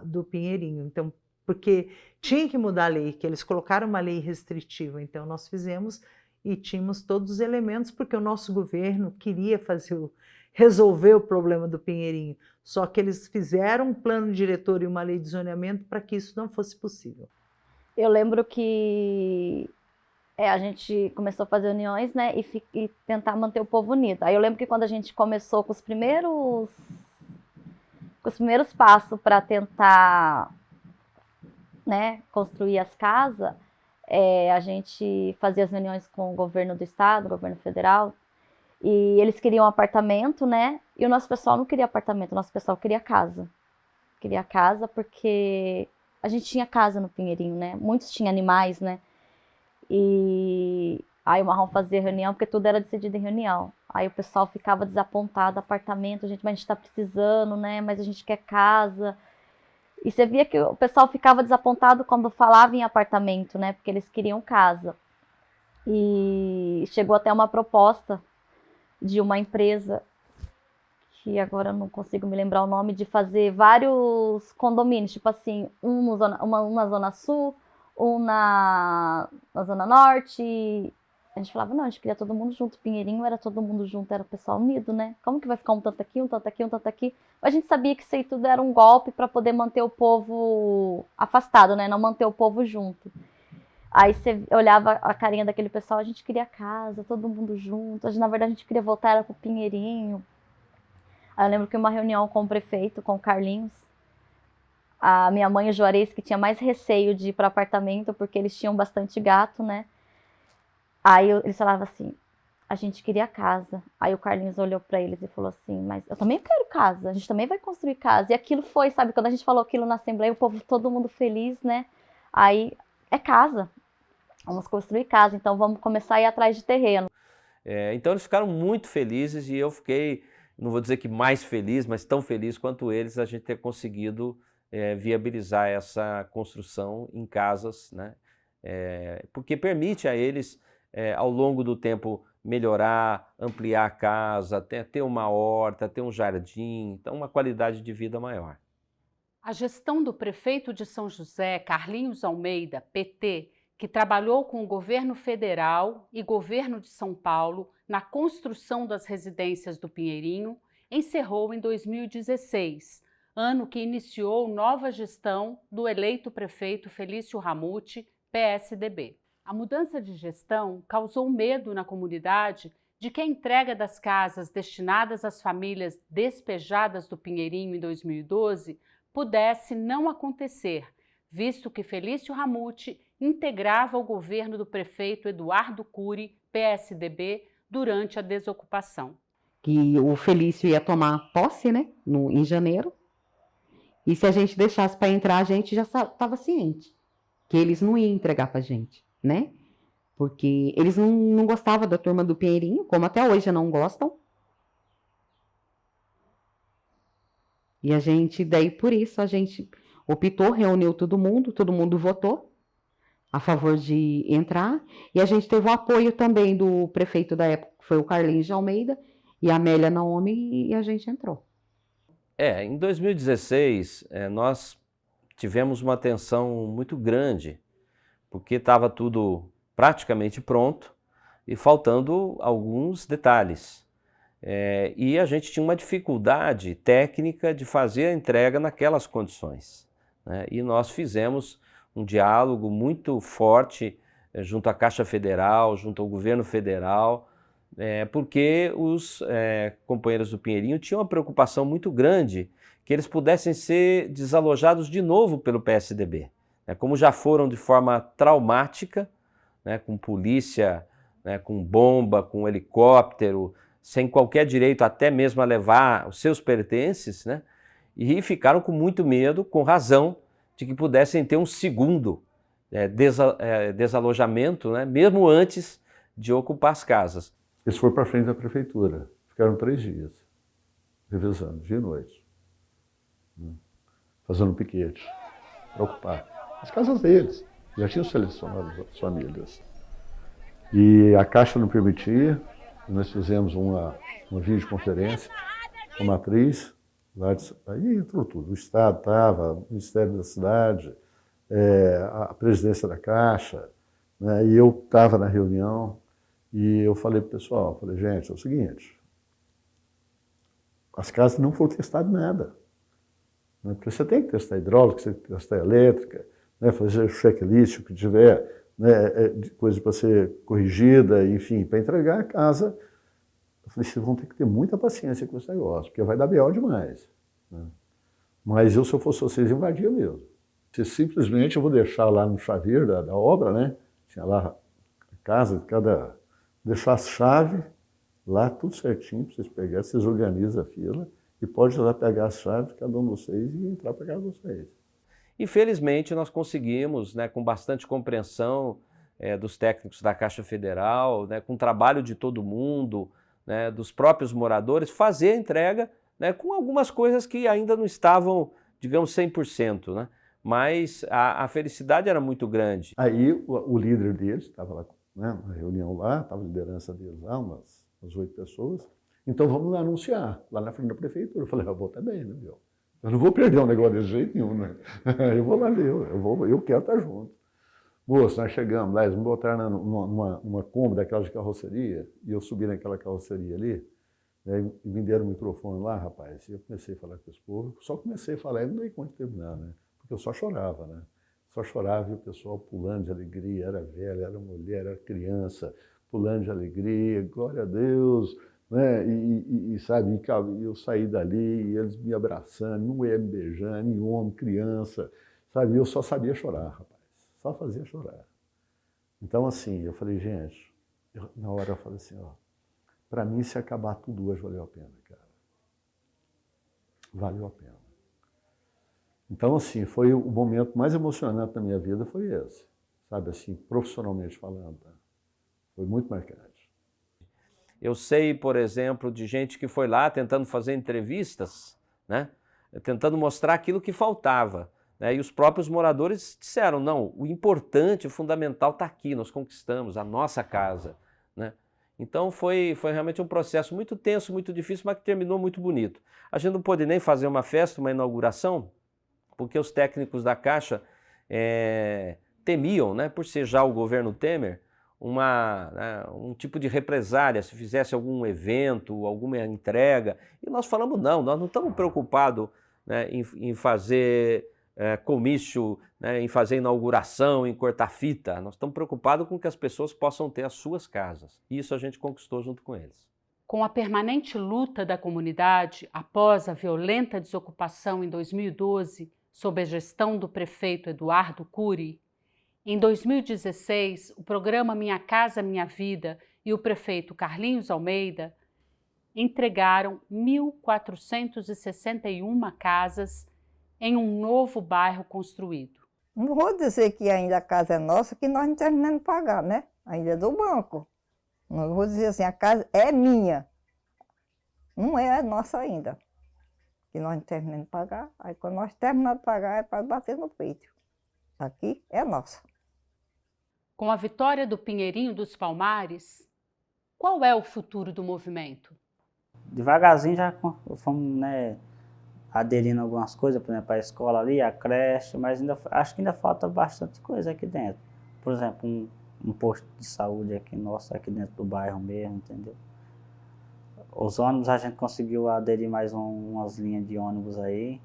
do Pinheirinho. Então, porque tinha que mudar a lei, que eles colocaram uma lei restritiva, então nós fizemos e tínhamos todos os elementos, porque o nosso governo queria resolver o problema do Pinheirinho, só que eles fizeram um plano diretor e uma lei de zoneamento para que isso não fosse possível. Eu lembro que a gente começou a fazer uniões, né, e tentar manter o povo unido. Aí eu lembro que quando a gente começou com os primeiros passos para tentar, né, construir as casas, a gente fazia as reuniões com o governo do estado, o governo federal, e eles queriam apartamento, né, e o nosso pessoal não queria apartamento, o nosso pessoal queria casa. Queria casa porque a gente tinha casa no Pinheirinho, né, muitos tinham animais, né, e aí o Marrom fazia reunião, porque tudo era decidido em reunião. Aí o pessoal ficava desapontado, apartamento, mas a gente tá precisando, né, mas a gente quer casa. E você via que o pessoal ficava desapontado quando falava em apartamento, né? Porque eles queriam casa. E chegou até uma proposta de uma empresa, que agora eu não consigo me lembrar o nome, de fazer vários condomínios, tipo assim, um na Zona Sul, um na Zona Norte. A gente falava, não, a gente queria todo mundo junto. Pinheirinho era todo mundo junto, era o pessoal unido, né? Como que vai ficar um tanto aqui, um tanto aqui, um tanto aqui? A gente sabia que isso aí tudo era um golpe para poder manter o povo afastado, né? Não manter o povo junto. Aí você olhava a carinha daquele pessoal, a gente queria casa, todo mundo junto. Na verdade, a gente queria voltar era pro Pinheirinho. Aí eu lembro que uma reunião com o prefeito, com o Carlinhos, a minha mãe e o Juarez, que tinha mais receio de ir para apartamento, porque eles tinham bastante gato, né? Aí eles falavam assim, a gente queria casa. Aí o Carlinhos olhou para eles e falou assim, mas eu também quero casa, a gente também vai construir casa. E aquilo foi, sabe, quando a gente falou aquilo na Assembleia, o povo, todo mundo feliz, né? Aí, é casa, vamos construir casa, então vamos começar a ir atrás de terreno. Então eles ficaram muito felizes e eu fiquei, não vou dizer que mais feliz, mas tão feliz quanto eles a gente ter conseguido viabilizar essa construção em casas, né? Porque permite a eles, ao longo do tempo, melhorar, ampliar a casa, ter uma horta, ter um jardim, então uma qualidade de vida maior. A gestão do prefeito de São José, Carlinhos Almeida, PT, que trabalhou com o governo federal e governo de São Paulo na construção das residências do Pinheirinho, encerrou em 2016, ano que iniciou nova gestão do eleito prefeito Felício Ramute, PSDB. A mudança de gestão causou medo na comunidade de que a entrega das casas destinadas às famílias despejadas do Pinheirinho em 2012 pudesse não acontecer, visto que Felício Ramute integrava o governo do prefeito Eduardo Cury, PSDB, durante a desocupação. Que o Felício ia tomar posse, né, em janeiro, e se a gente deixasse para entrar, a gente já estava ciente que eles não iam entregar para a gente, né? Porque eles não gostavam da turma do Pinheirinho, como até hoje não gostam. E a gente, daí por isso, a gente optou, reuniu todo mundo votou a favor de entrar, e a gente teve o apoio também do prefeito da época, que foi o Carlinhos de Almeida, e a Amélia Naomi, e a gente entrou. Em 2016, nós tivemos uma tensão muito grande, porque estava tudo praticamente pronto e faltando alguns detalhes. E a gente tinha uma dificuldade técnica de fazer a entrega naquelas condições, né? E nós fizemos um diálogo muito forte junto à Caixa Federal, junto ao governo federal, porque os companheiros do Pinheirinho tinham uma preocupação muito grande que eles pudessem ser desalojados de novo pelo PSDB, né? Como já foram de forma traumática, né? Com polícia, né? Com bomba, com helicóptero, sem qualquer direito até mesmo a levar os seus pertences, né? E ficaram com muito medo, com razão, de que pudessem ter um segundo desalojamento, né? Mesmo antes de ocupar as casas. Eles foram para frente da prefeitura, ficaram 3 dias, revezando, dia e noite, né? Fazendo piquete, para ocupar as casas deles. Já tinham selecionado as famílias. E a Caixa não permitia. Nós fizemos uma videoconferência com a matriz, aí entrou tudo, o Estado estava, o Ministério da Cidade, a presidência da Caixa, né, e eu estava na reunião, e eu falei para o pessoal, gente, é o seguinte, as casas não foram testadas nada, né, porque você tem que testar hidráulica, você tem que testar elétrica, né, fazer o checklist, o que tiver, né, coisa para ser corrigida, enfim, para entregar a casa. Eu falei, vocês vão ter que ter muita paciência com esse negócio, porque vai dar B.O. demais, né? Mas eu, se eu fosse vocês, invadia mesmo. Simplesmente eu vou deixar lá no chaveiro da obra, né? Tinha lá a casa, deixar as chaves lá, tudo certinho, para vocês pegarem, vocês organizam a fila e pode ir lá pegar as chaves de cada um de vocês e entrar para casa de vocês. E felizmente nós conseguimos, né, com bastante compreensão dos técnicos da Caixa Federal, né, com o trabalho de todo mundo, né, dos próprios moradores, fazer a entrega, né, com algumas coisas que ainda não estavam, digamos, 100%, né? Mas a felicidade era muito grande. Aí o líder deles estava lá, né, na reunião lá, estava a liderança deles lá, umas 8 pessoas. Então vamos lá anunciar, lá na frente da prefeitura. Eu falei, eu vou também, né, meu? Eu não vou perder um negócio desse jeito nenhum, né? Eu vou lá ver, eu quero estar junto. Moço, nós chegamos lá, eles me botaram numa Kombi daquelas de carroceria, e eu subi naquela carroceria ali, né, e me deram o microfone lá, rapaz, e eu comecei a falar com esse povo, só comecei a falar, e não dei conta de terminar, né? Porque eu só chorava, né? Só chorava e o pessoal pulando de alegria, era velha, era mulher, era criança, pulando de alegria, glória a Deus, né? E sabe, eu saí dali e eles me abraçando, não ia me beijando, nem homem, criança, sabe? Eu só sabia chorar, rapaz, só fazia chorar. Então, assim, eu falei, gente, na hora eu falei assim, ó, para mim, se acabar tudo hoje, valeu a pena, cara. Valeu a pena. Então, assim, foi o momento mais emocionante da minha vida, foi esse, sabe, assim, profissionalmente falando, tá? Foi muito marcante. Eu sei, por exemplo, de gente que foi lá tentando fazer entrevistas, né? Tentando mostrar aquilo que faltava, né? E os próprios moradores disseram, não, o importante, o fundamental está aqui, nós conquistamos a nossa casa, né? Então foi realmente um processo muito tenso, muito difícil, mas que terminou muito bonito. A gente não pôde nem fazer uma festa, uma inauguração, porque os técnicos da Caixa temiam, né, por ser já o governo Temer, um tipo de represália, se fizesse algum evento, alguma entrega. E nós falamos, não, nós não estamos preocupados, né, em fazer comício, né, em fazer inauguração, em cortar fita. Nós estamos preocupados com que as pessoas possam ter as suas casas. E isso a gente conquistou junto com eles. Com a permanente luta da comunidade após a violenta desocupação em 2012, sob a gestão do prefeito Eduardo Cury, em 2016, o programa Minha Casa Minha Vida e o prefeito Carlinhos Almeida entregaram 1.461 casas em um novo bairro construído. Não vou dizer que ainda a casa é nossa, que nós não terminamos de pagar, né? Ainda é do banco. Não vou dizer assim, a casa é minha. Não é nossa ainda. Que nós não terminamos de pagar. Aí quando nós terminamos de pagar, é para bater no peito. Aqui é nossa. Com a vitória do Pinheirinho dos Palmares, qual é o futuro do movimento? Devagarzinho já fomos, né, aderindo a algumas coisas, por exemplo, a escola ali, a creche, mas acho que ainda falta bastante coisa aqui dentro. Por exemplo, um posto de saúde aqui nosso, aqui dentro do bairro mesmo, entendeu? Os ônibus a gente conseguiu aderir mais umas linhas de ônibus aí,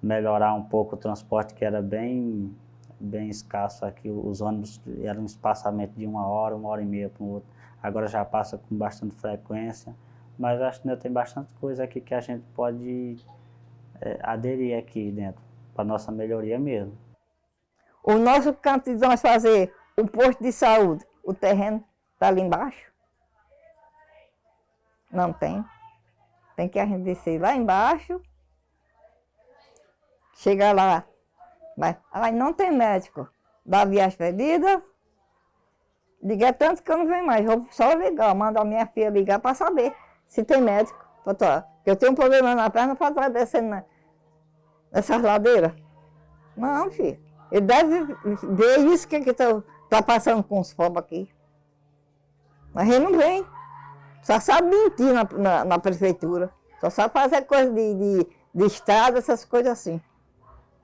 melhorar um pouco o transporte que era bem escasso aqui. Os ônibus eram um espaçamento de 1 hora, 1h30 para o outro. Agora já passa com bastante frequência, mas acho que ainda tem bastante coisa aqui que a gente pode aderir aqui dentro, para nossa melhoria mesmo. O nosso canto de nós fazer um posto de saúde, o terreno está ali embaixo? Não tem. Tem que a gente descer lá embaixo, chegar lá. Mas aí não tem médico. Dá viagem ferida. Liga tanto que eu não venho mais. Vou só ligar, mando a minha filha ligar para saber se tem médico. Eu tenho um problema na perna para estar descendo nessas ladeiras. Não, filho. Ele deve ver isso que está passando com os pobres aqui. Mas ele não vem. Só sabe mentir na prefeitura. Só sabe fazer coisa de estrada, essas coisas assim.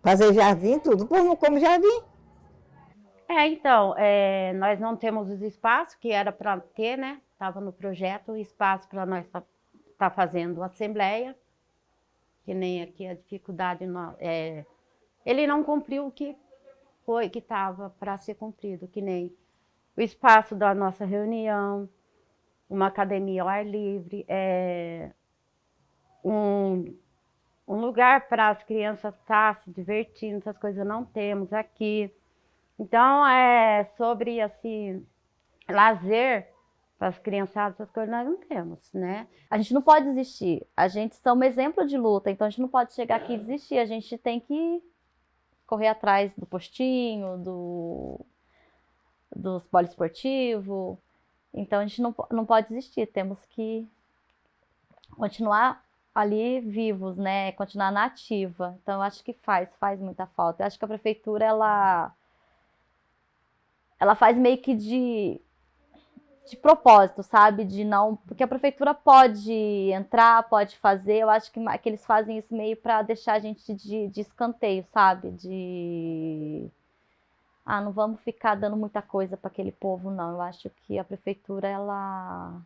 Fazer jardim, tudo. O povo não come jardim. Então, nós não temos os espaços que era para ter, né? Estava no projeto o espaço para nós estar fazendo assembleia. Que nem aqui a dificuldade. Ele não cumpriu o que estava para ser cumprido. Que nem o espaço da nossa reunião, uma academia ao ar livre, um lugar para as crianças estar se divertindo, essas coisas não temos aqui. Então, sobre, assim, lazer para as criançadas, essas coisas nós não temos, né? A gente não pode desistir. A gente somos exemplo de luta, então a gente não pode chegar aqui e desistir. A gente tem que correr atrás do postinho, dos poliesportivos. Então, a gente não pode desistir. Temos que continuar ali vivos, né? Continuar na ativa. Então, eu acho que faz muita falta. Eu acho que a prefeitura, ela faz meio que de propósito, sabe? Porque a prefeitura pode entrar, pode fazer. Eu acho que eles fazem isso meio para deixar a gente de escanteio, sabe? Não vamos ficar dando muita coisa para aquele povo, não. Eu acho que a prefeitura, ela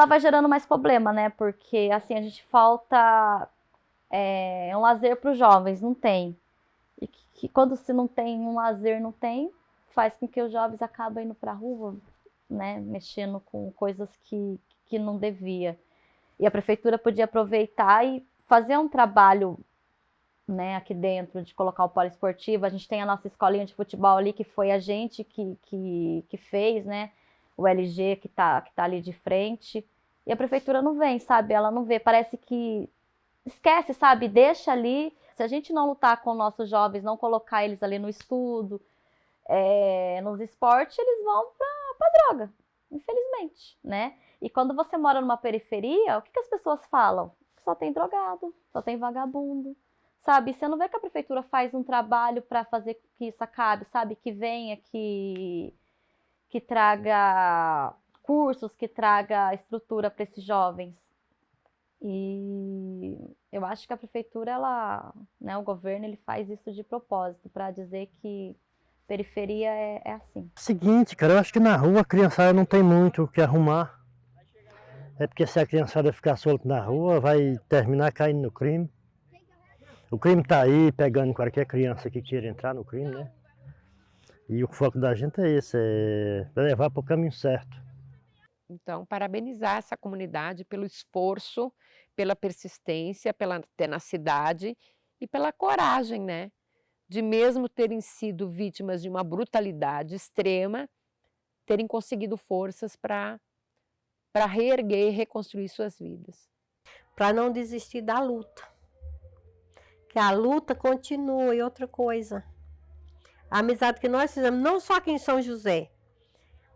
vai gerando mais problema, né? Porque, assim, a gente falta um lazer para os jovens, não tem. E que quando se não tem um lazer, faz com que os jovens acabem indo para a rua, né? Mexendo com coisas que não devia. E a prefeitura podia aproveitar e fazer um trabalho, né, aqui dentro, de colocar o poliesportivo. A gente tem a nossa escolinha de futebol ali, que foi a gente que fez, né? O LG que tá ali de frente. E a prefeitura não vem, sabe? Ela não vê, parece que esquece, sabe? Deixa ali. Se a gente não lutar com nossos jovens, não colocar eles ali no estudo, nos esportes, eles vão pra droga. infelizmente, né? E quando você mora numa periferia, o que as pessoas falam? Só tem drogado, só tem vagabundo, sabe? Você não vê que a prefeitura faz um trabalho para fazer com que isso acabe, sabe? Que venha, que traga cursos, que traga estrutura para esses jovens. E eu acho que a prefeitura, o governo, ele faz isso de propósito, para dizer que periferia é assim. Seguinte, cara, eu acho que na rua a criançada não tem muito o que arrumar. É porque se a criançada ficar solta na rua, vai terminar caindo no crime. O crime está aí, pegando qualquer criança que queira entrar no crime, né? E o foco da gente é esse, é levar para o caminho certo. Então, parabenizar essa comunidade pelo esforço, pela persistência, pela tenacidade e pela coragem, né? De mesmo terem sido vítimas de uma brutalidade extrema, terem conseguido forças para reerguer e reconstruir suas vidas. Para não desistir da luta. Que a luta continua. E outra coisa, a amizade que nós fizemos, não só aqui em São José,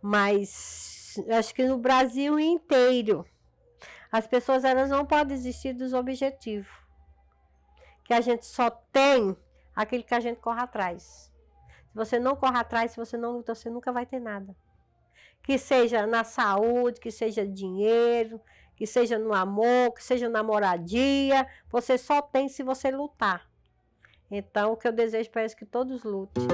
mas acho que no Brasil inteiro, as pessoas elas não podem desistir dos objetivos. Que a gente só tem aquilo que a gente corre atrás. Se você não corre atrás, se você não luta, você nunca vai ter nada. Que seja na saúde, que seja dinheiro, que seja no amor, que seja na moradia, você só tem se você lutar. Então, o que eu desejo para eles é que todos lutem.